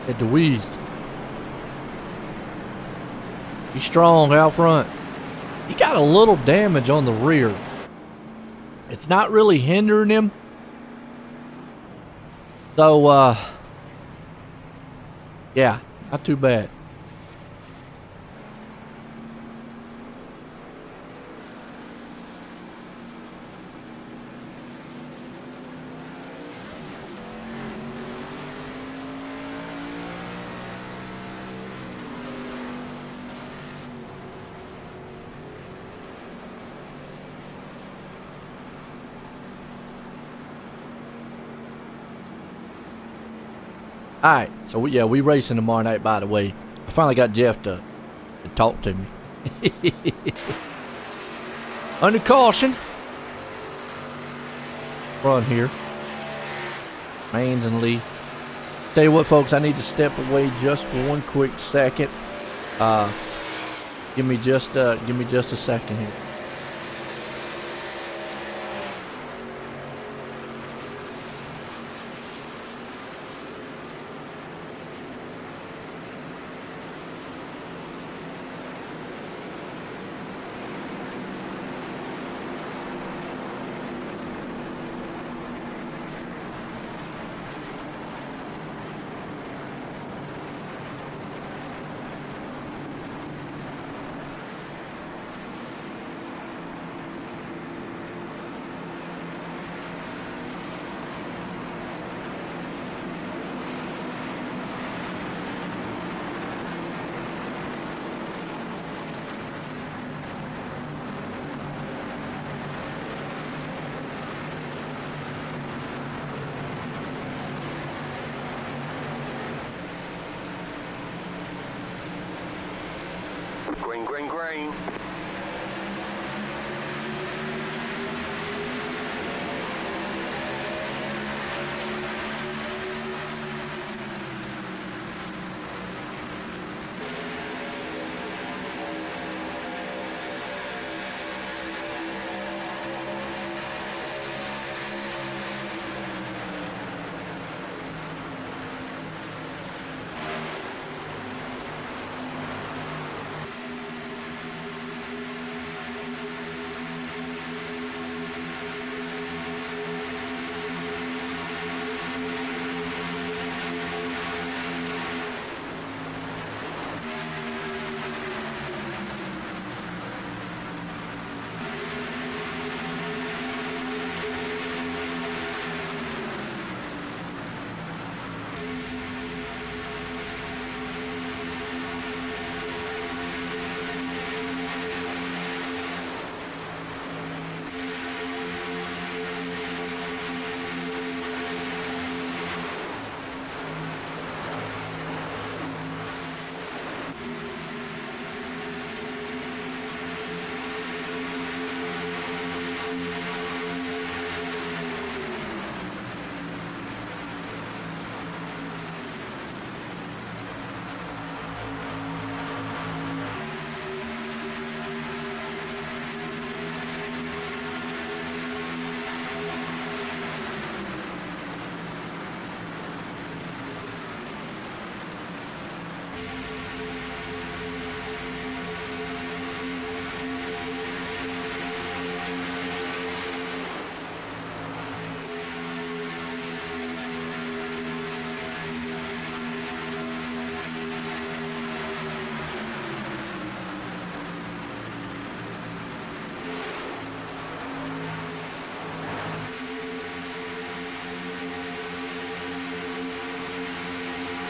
At the Weeze. He's strong out front. He got a little damage on the rear. It's not really hindering him. So, yeah, not too bad. All right, so we racing tomorrow night. By the way, I finally got Jeff to talk to me. Under caution, run here. Mains and Lee. Tell you what, folks, I need to step away just for one quick second. Give me just a second here. Green, green, green.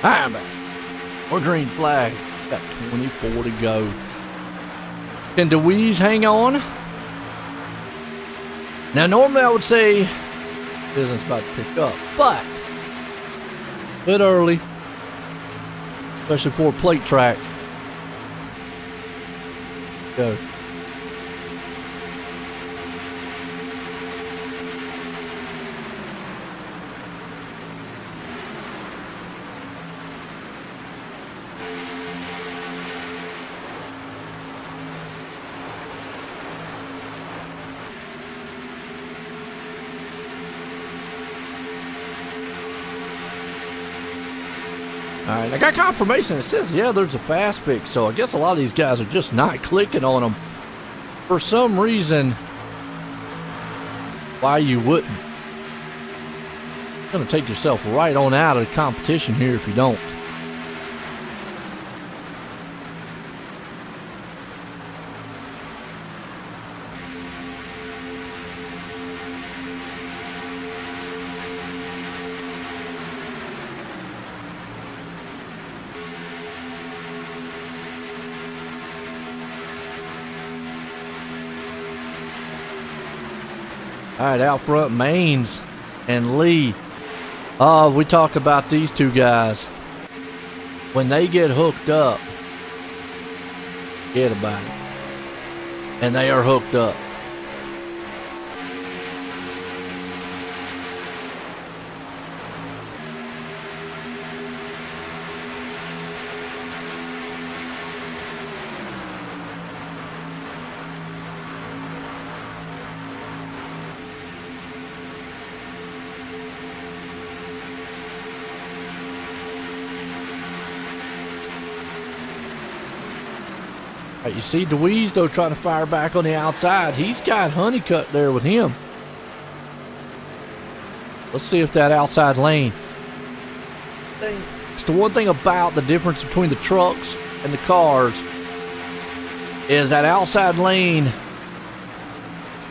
I'm back. Or green flag. Got 24 to go. Can DeWeese hang on? Now, normally I would say business about to pick up, but a bit early, especially for a plate track. Go. All right, I got confirmation. It says, yeah, there's a fast fix. So I guess a lot of these guys are just not clicking on them for some reason. Why you wouldn't? You're going to take yourself right on out of the competition here if you don't. All right, out front, Maines and Lee. We talked about these two guys. When they get hooked up, forget about it. And they are hooked up. You see DeWeese, though, trying to fire back on the outside. He's got Honeycutt there with him. Let's see if that outside lane. It's the one thing about the difference between the trucks and the cars is that outside lane.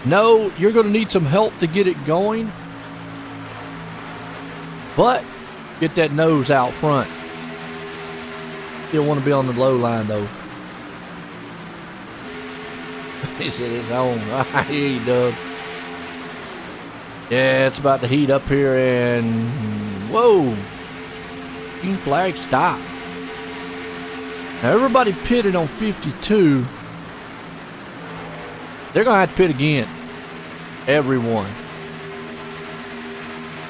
No, you're going to need some help to get it going. But get that nose out front. Still want to be on the low line, though. He's at his own. I hear you, Doug. Yeah, it's about to heat up here, and whoa, green flag stop. Now everybody pitted on 52. They're gonna have to pit again. Everyone.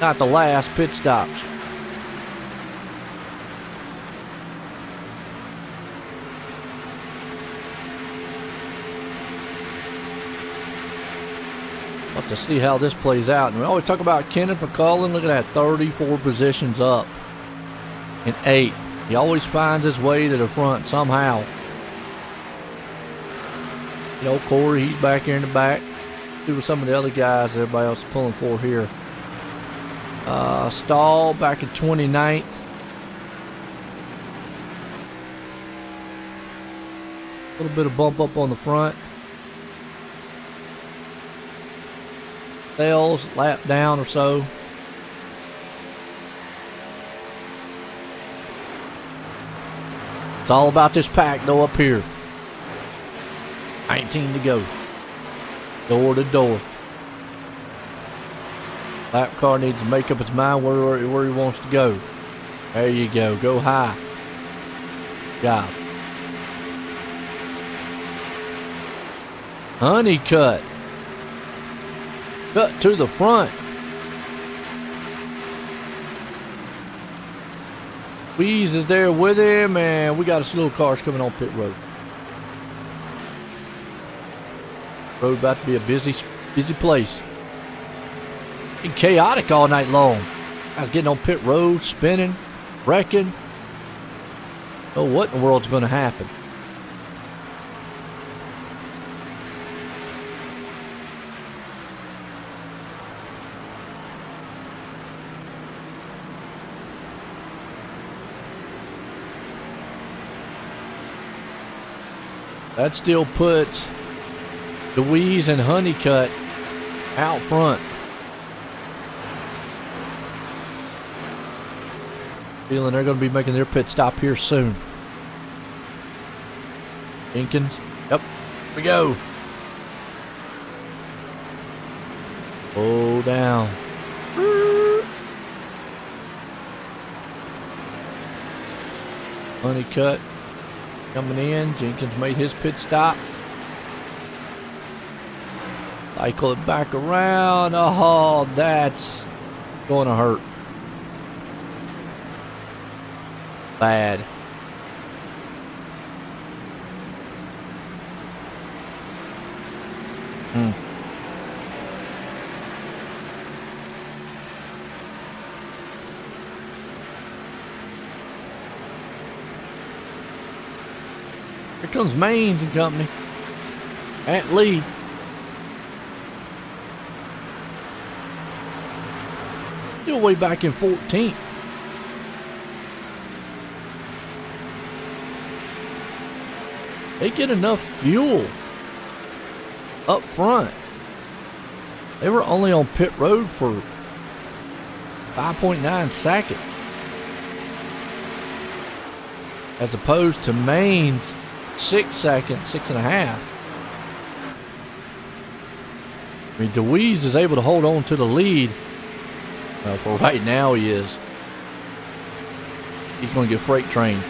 Not the last pit stops. Have to see how this plays out. And we always talk about Kenneth McCullen. Look at that, 34 positions up in 8th. He always finds his way to the front somehow. You know, Corey, he's back here in the back. See what some of the other guys everybody else is pulling for here. Stahl back at 29th. A little bit of bump up on the front. Sales lap down or so. It's all about this pack though up here. 19 to go. Door to door. Lap car needs to make up its mind where he wants to go. There you go. Go high. Job. Honeycutt. Cut to the front. Weeze is there with him, and we got a slew of cars coming on pit road. Road about to be a busy place. Been chaotic all night long. Guys getting on pit road, spinning, wrecking. Know what in the world's going to happen. That still puts DeWeese and Honeycutt out front. Feeling they're going to be making their pit stop here soon. Jenkins. Yep. Here we go. Oh, down. Honeycutt coming in. Jenkins made his pit stop. Cycle it back around. Oh, that's going to hurt. Bad. Here comes Maines and company. At Lee. Still way back in 14th. They get enough fuel up front. They were only on pit road for 5.9 seconds. As opposed to Maine's 6 seconds, 6.5. I mean, DeWeese is able to hold on to the lead. For right now, he is. He's going to get freight trained.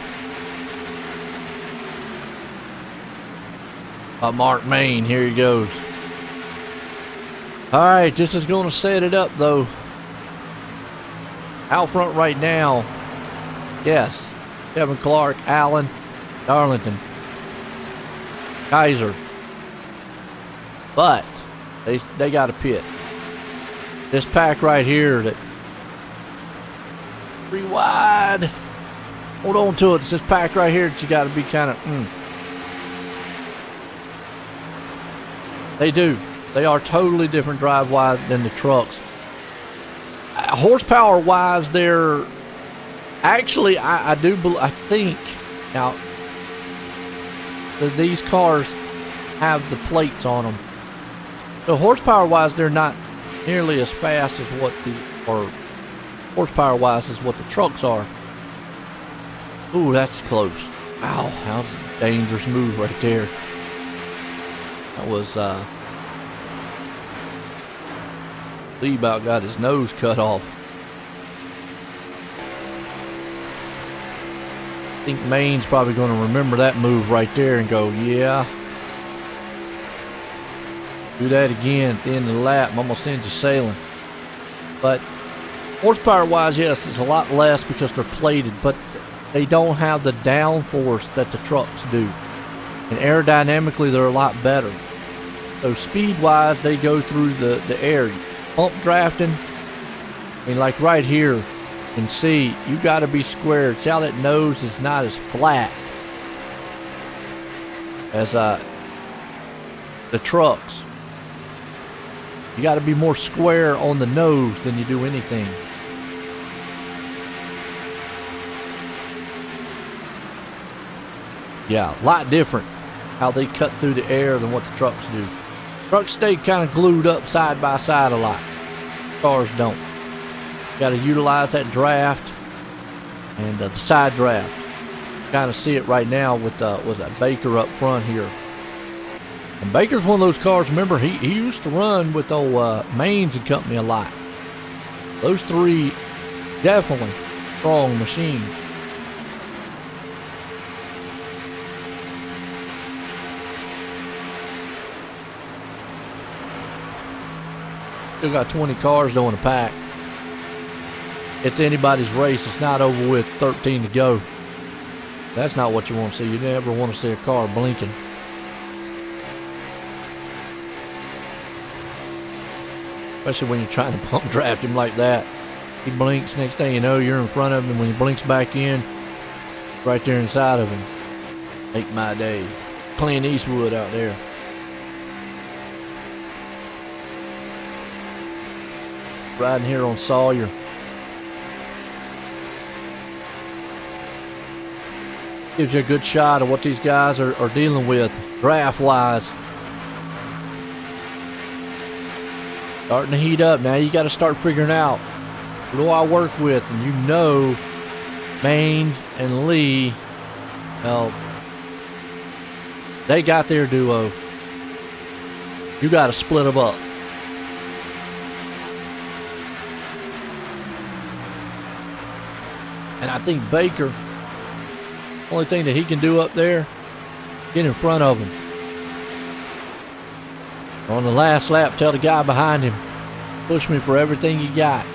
Mark Main, here he goes. All right, this is going to set it up, though. Out front right now, yes, Kevin Clark, Allen, Darlington, Kaiser. But they got a pit. This pack right here, that pretty wide. Hold on to it. It's this pack right here that you got to be kind of. They do. They are totally different drive-wise than the trucks. Horsepower-wise, they're actually, I think now these cars have the plates on them. So horsepower-wise, they're not nearly as fast as or horsepower-wise as what the trucks are. Ooh, that's close. Ow, that was a dangerous move right there. That was, Lee about got his nose cut off. I think Maine's probably going to remember that move right there and go, yeah. Do that again at the end of the lap. I'm going to send you sailing. But horsepower-wise, yes, it's a lot less because they're plated, but they don't have the downforce that the trucks do. And aerodynamically, they're a lot better. So speed-wise, they go through the air. Pump drafting, I mean, like right here, you can see you got to be squared. See how that nose is not as flat as the trucks. You got to be more square on the nose than you do anything. Yeah, a lot different how they cut through the air than what the trucks do. Trucks stay kind of glued up side by side a lot. Cars don't. Got to utilize that draft and the side draft. Kind of see it right now with was that Baker up front here. And Baker's one of those cars. Remember, he used to run with old Maines and Company a lot. Those three definitely strong machines. Still got 20 cars though in the pack. It's anybody's race. It's not over with. 13 to go. That's not what you want to see. You never want to see a car blinking. Especially when you're trying to pump draft him like that. He blinks, next thing you know, you're in front of him. When he blinks back in, right there inside of him. Make my day. Clint Eastwood out there. Riding here on Sawyer. Gives you a good shot of what these guys are dealing with draft-wise. Starting to heat up. Now you got to start figuring out, who do I work with? And you know Maines and Lee, well, they got their duo. You got to split them up. And I think Baker, only thing that he can do up there, get in front of him. On the last lap, tell the guy behind him, push me for everything you got.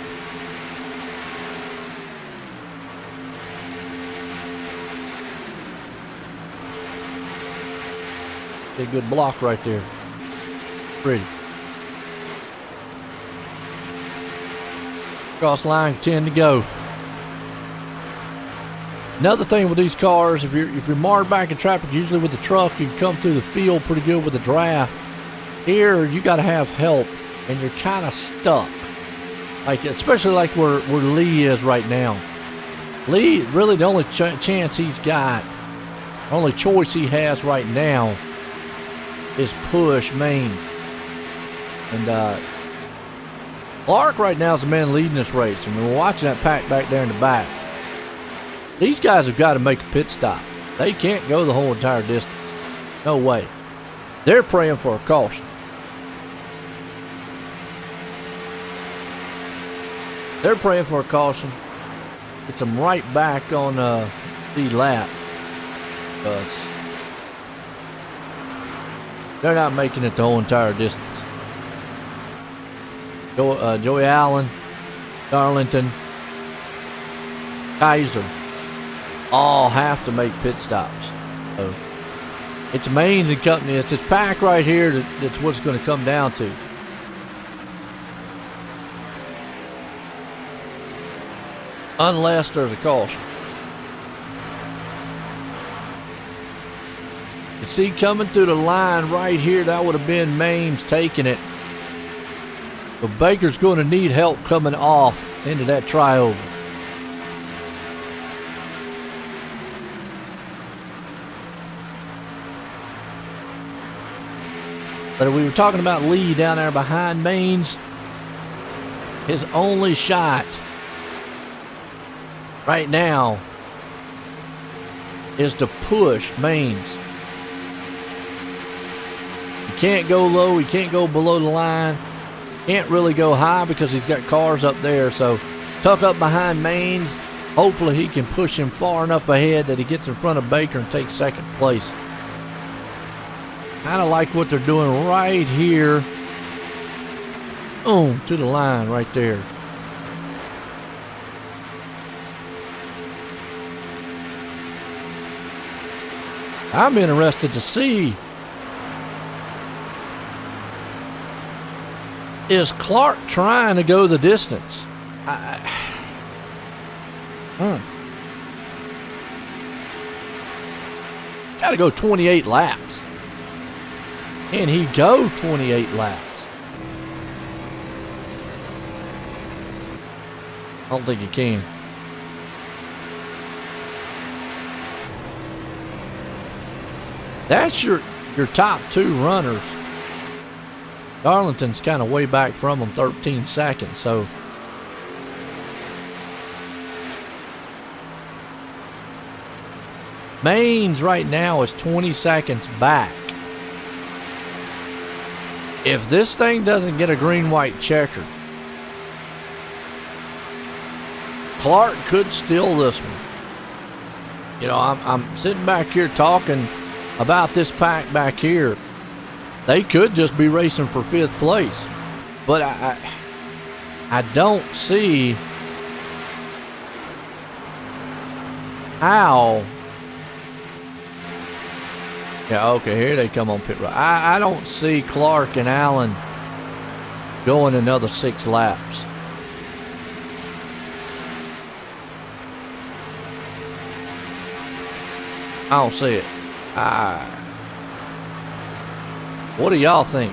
A good block right there. Pretty. Cross line, 10 to go. Another thing with these cars, if you're marred back in traffic, usually with the truck, you can come through the field pretty good with the draft. Here, you got to have help, and you're kind of stuck. Like, especially like where Lee is right now. Lee, really the only chance he's got, the only choice he has right now is push Maines. And Clark right now is the man leading this race. I mean, we're watching that pack back there in the back. These guys have got to make a pit stop. They can't go the whole entire distance. No way. They're praying for a caution. They're praying for a caution. Gets them right back on the lap. Because they're not making it the whole entire distance. Joey Allen, Darlington, Kaiser all have to make pit stops. So it's Maines and Company. It's this pack right here that's what it's going to come down to. Unless there's a caution. You see, coming through the line right here, that would have been Maines taking it. But Baker's going to need help coming off into that trioval. But we were talking about Lee down there behind Maines. His only shot right now is to push Maines. He can't go low. He can't go below the line. Can't really go high because he's got cars up there. So tuck up behind Maines. Hopefully he can push him far enough ahead that he gets in front of Baker and takes second place. Kind of like what they're doing right here. Boom, to the line right there. I'm interested to see, is Clark trying to go the distance? Got to go 28 laps. Can he go 28 laps? I don't think he can. That's your top two runners. Darlington's kind of way back from him, 13 seconds. So Maines right now is 20 seconds back. If this thing doesn't get a green-white checker, Clark could steal this one. You know, I'm sitting back here talking about this pack back here. They could just be racing for 5th place. But I don't see how. Yeah, okay, here they come on pit road. I don't see Clark and Allen going another 6 laps. I don't see it. What do y'all think?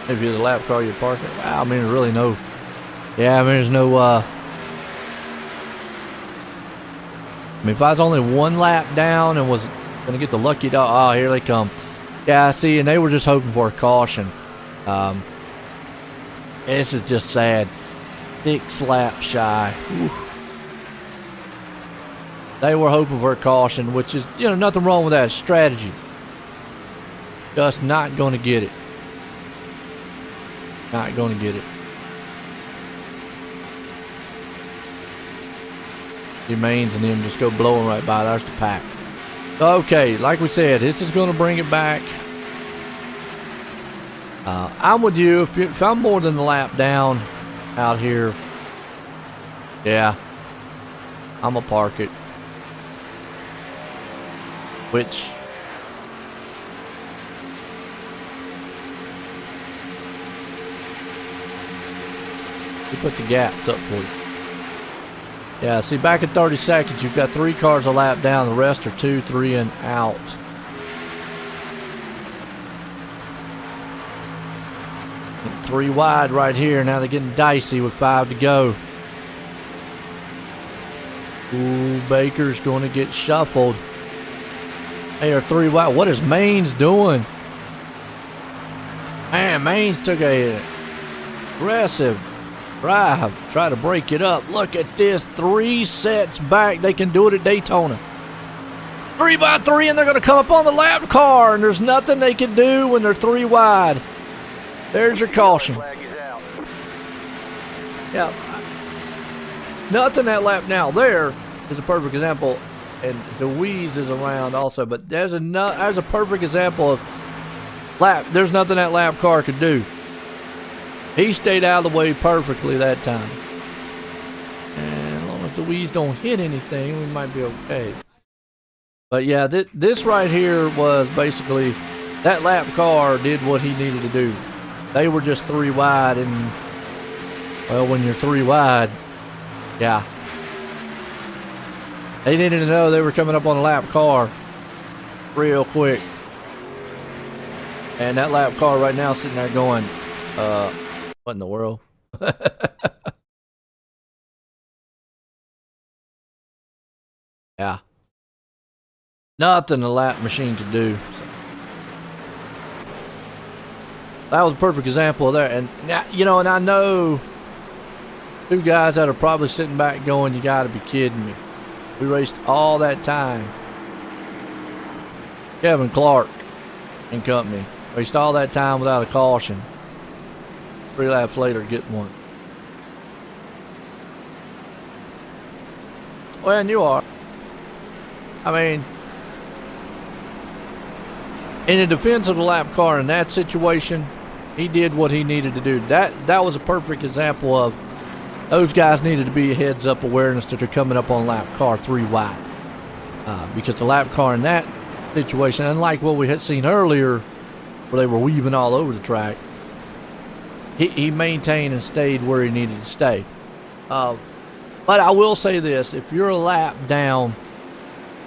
If you're the lap car, you're parking. Wow, I mean, there's really no. Yeah, I mean, there's no. I mean, if I was only 1 lap down and was going to get the lucky dog. Oh, here they come. Yeah, I see, and they were just hoping for a caution. This is just sad. 6 laps shy. Oof. They were hoping for a caution, which is, you know, nothing wrong with that. It's strategy. Just not going to get it. Not going to get it. Maines and them just go blowing right by. There's the pack. Okay, like we said, this is going to bring it back. I'm with you. If I'm more than a lap down out here, yeah, I'm going to park it. Which, we put the gaps up for you. Yeah, see, back at 30 seconds, you've got 3 cars a lap down. The rest are 2, 3, and out. And 3 wide right here. Now they're getting dicey with 5 to go. Ooh, Baker's going to get shuffled. They are 3 wide. What is Maines doing? Man, Maines took a aggressive drive, try to break it up. Look at this, 3 sets back. They can do it at Daytona. 3x3, and they're going to come up on the lap car, and there's nothing they can do when they're 3 wide. There's your caution. Flag is out. Yeah. Nothing that lap. Now, there is a perfect example, and DeWeese is around also, but there's a perfect example of lap. There's nothing that lap car could do. He stayed out of the way perfectly that time. And as long as DeWeese don't hit anything, we might be okay. But yeah, this right here was basically, that lap car did what he needed to do. They were just 3 wide, and well, when you're 3 wide, yeah. They needed to know they were coming up on a lap car real quick. And that lap car right now sitting there going, what in the world? Yeah. Nothing the lap machine could do. So. That was a perfect example of that. And, you know, and I know 2 guys that are probably sitting back going, you got to be kidding me. We raced all that time. Kevin Clark and company raced all that time without a caution. 3 laps later, getting one. Well, and you are. I mean, in the defense of the lap car in that situation, he did what he needed to do. That was a perfect example of those guys needed to be a heads-up awareness that they're coming up on lap car 3 wide. Because the lap car in that situation, unlike what we had seen earlier, where they were weaving all over the track, he maintained and stayed where he needed to stay. But I will say this, if you're a lap down,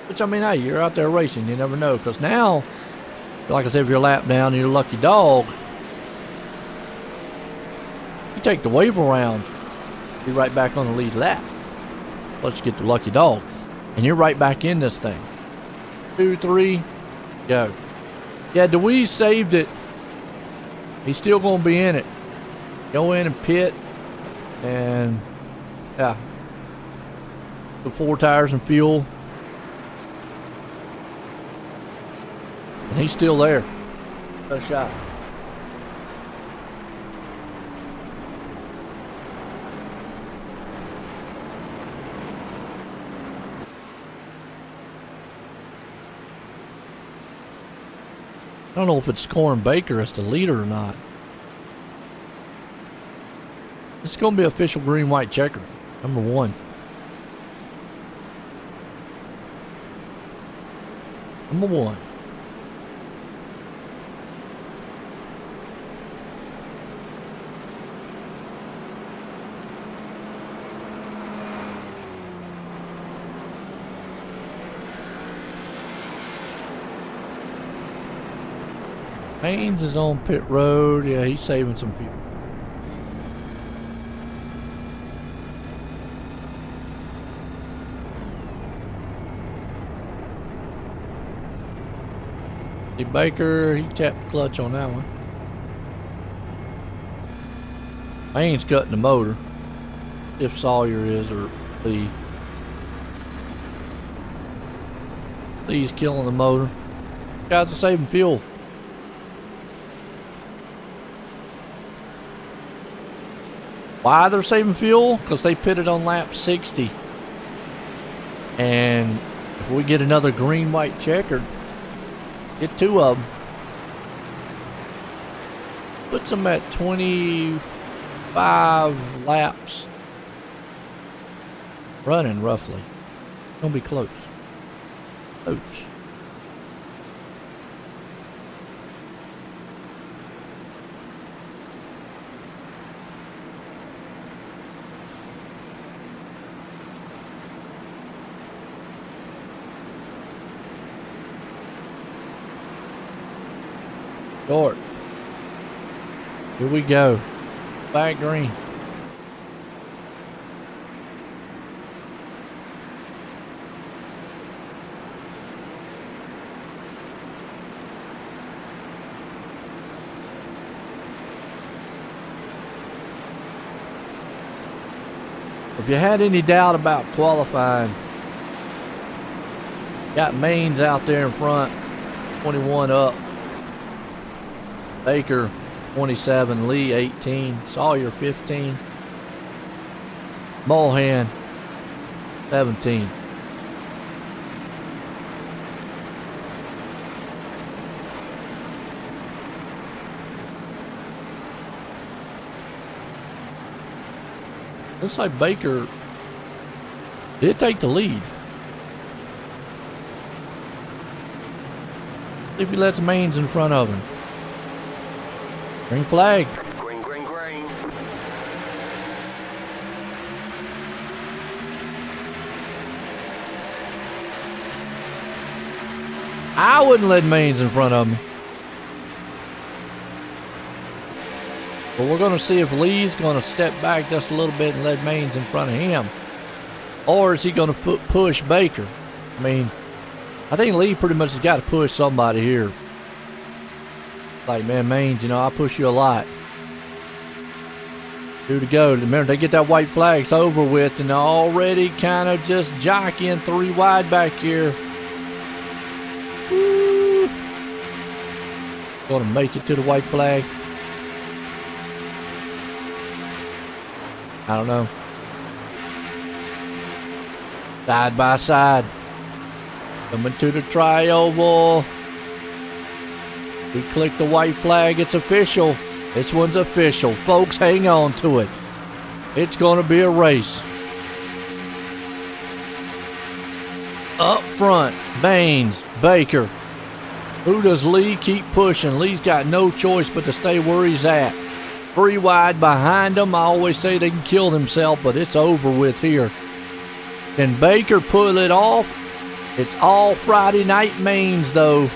which I mean, hey, you're out there racing, you never know. Because now, like I said, if you're a lap down and you're a lucky dog, you take the wave around, be right back on the lead lap. Let's get the lucky dog. And you're right back in this thing. 2, 3, go. Yeah, DeWeese saved it. He's still going to be in it. Go in and pit. And, yeah. The 4 tires and fuel. And he's still there. No shot. I don't know if it's scoring Baker as the leader or not. It's going to be official green-white checker, number 1. Number 1. Haynes is on pit road. Yeah, he's saving some fuel. See, Baker, he tapped the clutch on that one. Haynes cutting the motor. If Sawyer is, or Lee. Lee's killing the motor. Guys are saving fuel. Why they're saving fuel? Because they pitted on lap 60. And if we get another green-white checkered, get 2 of them, puts them at 25 laps running roughly. Gonna be close. Close. Short. Here we go. Back green. If you had any doubt about qualifying, Got Maines out there in front, 21 up. Baker, 27. Lee, 18. Sawyer, 15. Mulhan, 17. Looks like Baker did take the lead. If he lets Maines in front of him. Green flag. Green, green, green. I wouldn't let Maines in front of me. But we're going to see if Lee's going to step back just a little bit and let Maines in front of him. Or is he going to push Baker? I mean, I think Lee pretty much has got to push somebody here. Like, man, Maines, you know, I push you a lot. 2 to go. Remember, they get that white flag, it's over with, and they're already kind of just jockeying 3 wide back here. Woo. Gonna make it to the white flag. I don't know. Side by side. Coming to the tri-oval. We click the white flag. It's official. This one's official. Folks, hang on to it. It's going to be a race. Up front, Baines, Baker. Who does Lee keep pushing? Lee's got no choice but to stay where he's at. 3 wide behind him. I always say they can kill themselves, but it's over with here. Can Baker pull it off? It's all Friday night mains, though.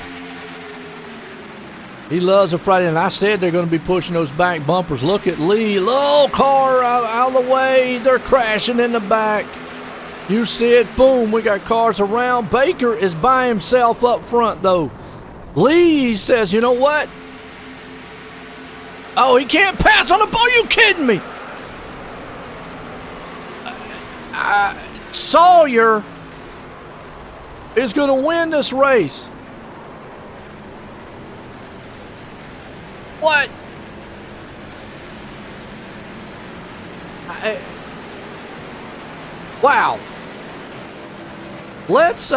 He loves a Friday, and I said they're going to be pushing those back bumpers. Look at Lee. Little car out of the way. They're crashing in the back. You see it. Boom. We got cars around. Baker is by himself up front, though. Lee says, you know what? Oh, he can't pass on the ball. Are you kidding me? Sawyer is going to win this race. What? Wow. Let's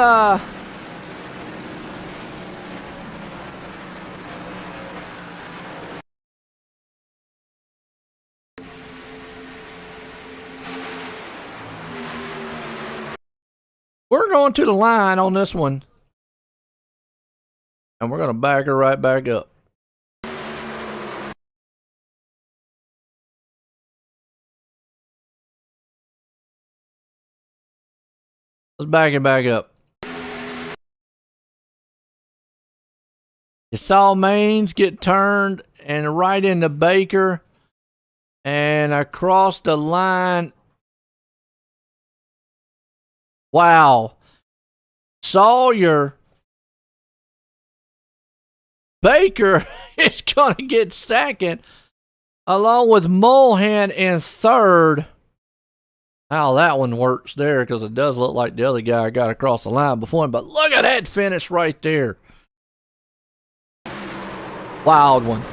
we're going to the line on this one. And we're going to back her right back up. Let's back it back up. You saw Maines get turned and right into Baker and across the line. Wow. Sawyer. Baker is going to get second along with Mulhan in third. How that one works there, because it does look like the other guy got across the line before him. But look at that finish right there. Wild one.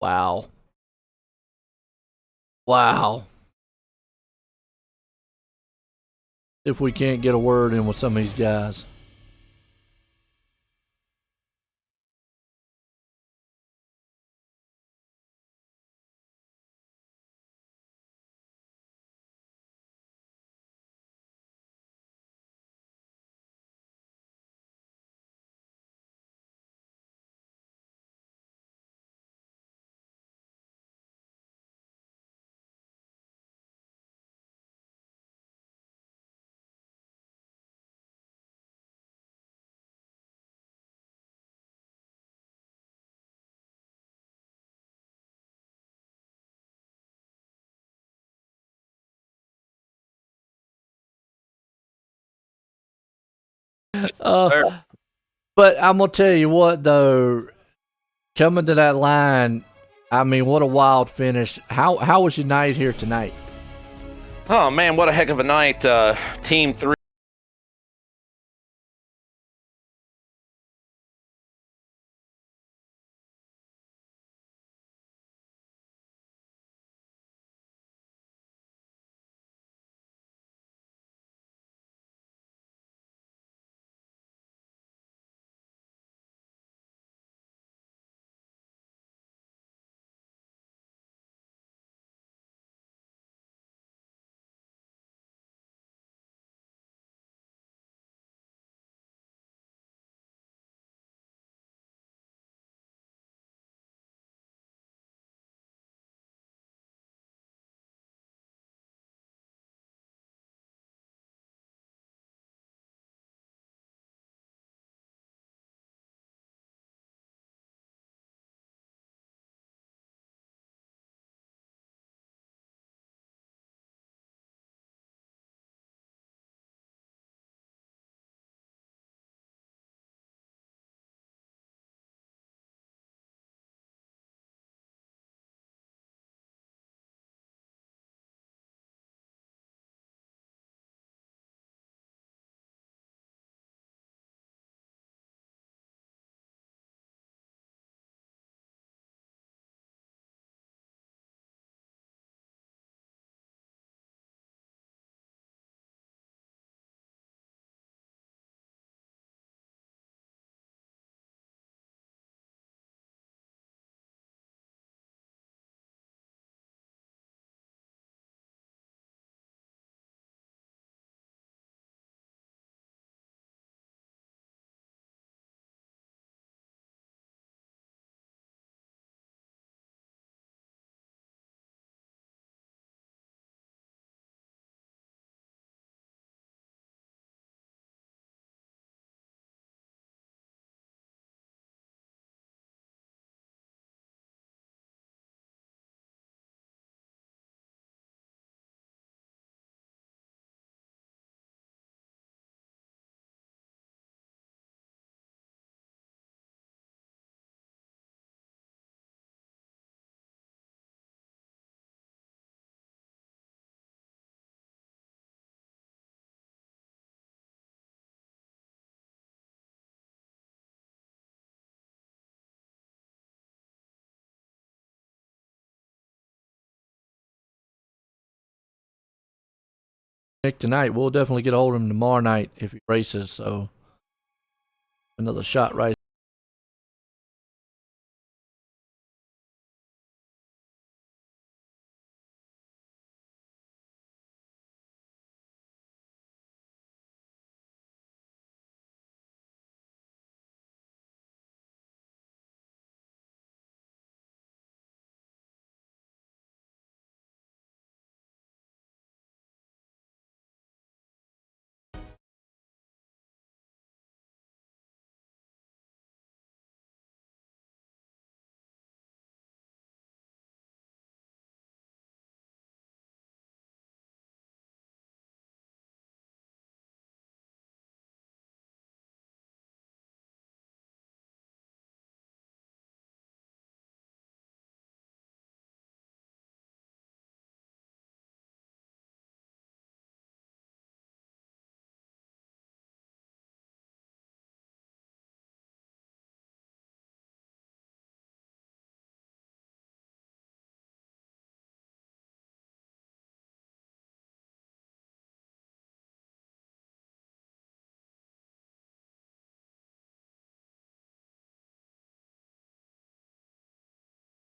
Wow. Wow. If we can't get a word in with some of these guys. But I'm gonna tell you what, though, coming to that line, I mean, what a wild finish. How was your night here tonight? Oh man, what a heck of a night. Team 3. Nick tonight. We'll definitely get a hold of him tomorrow night if he races. So another shot right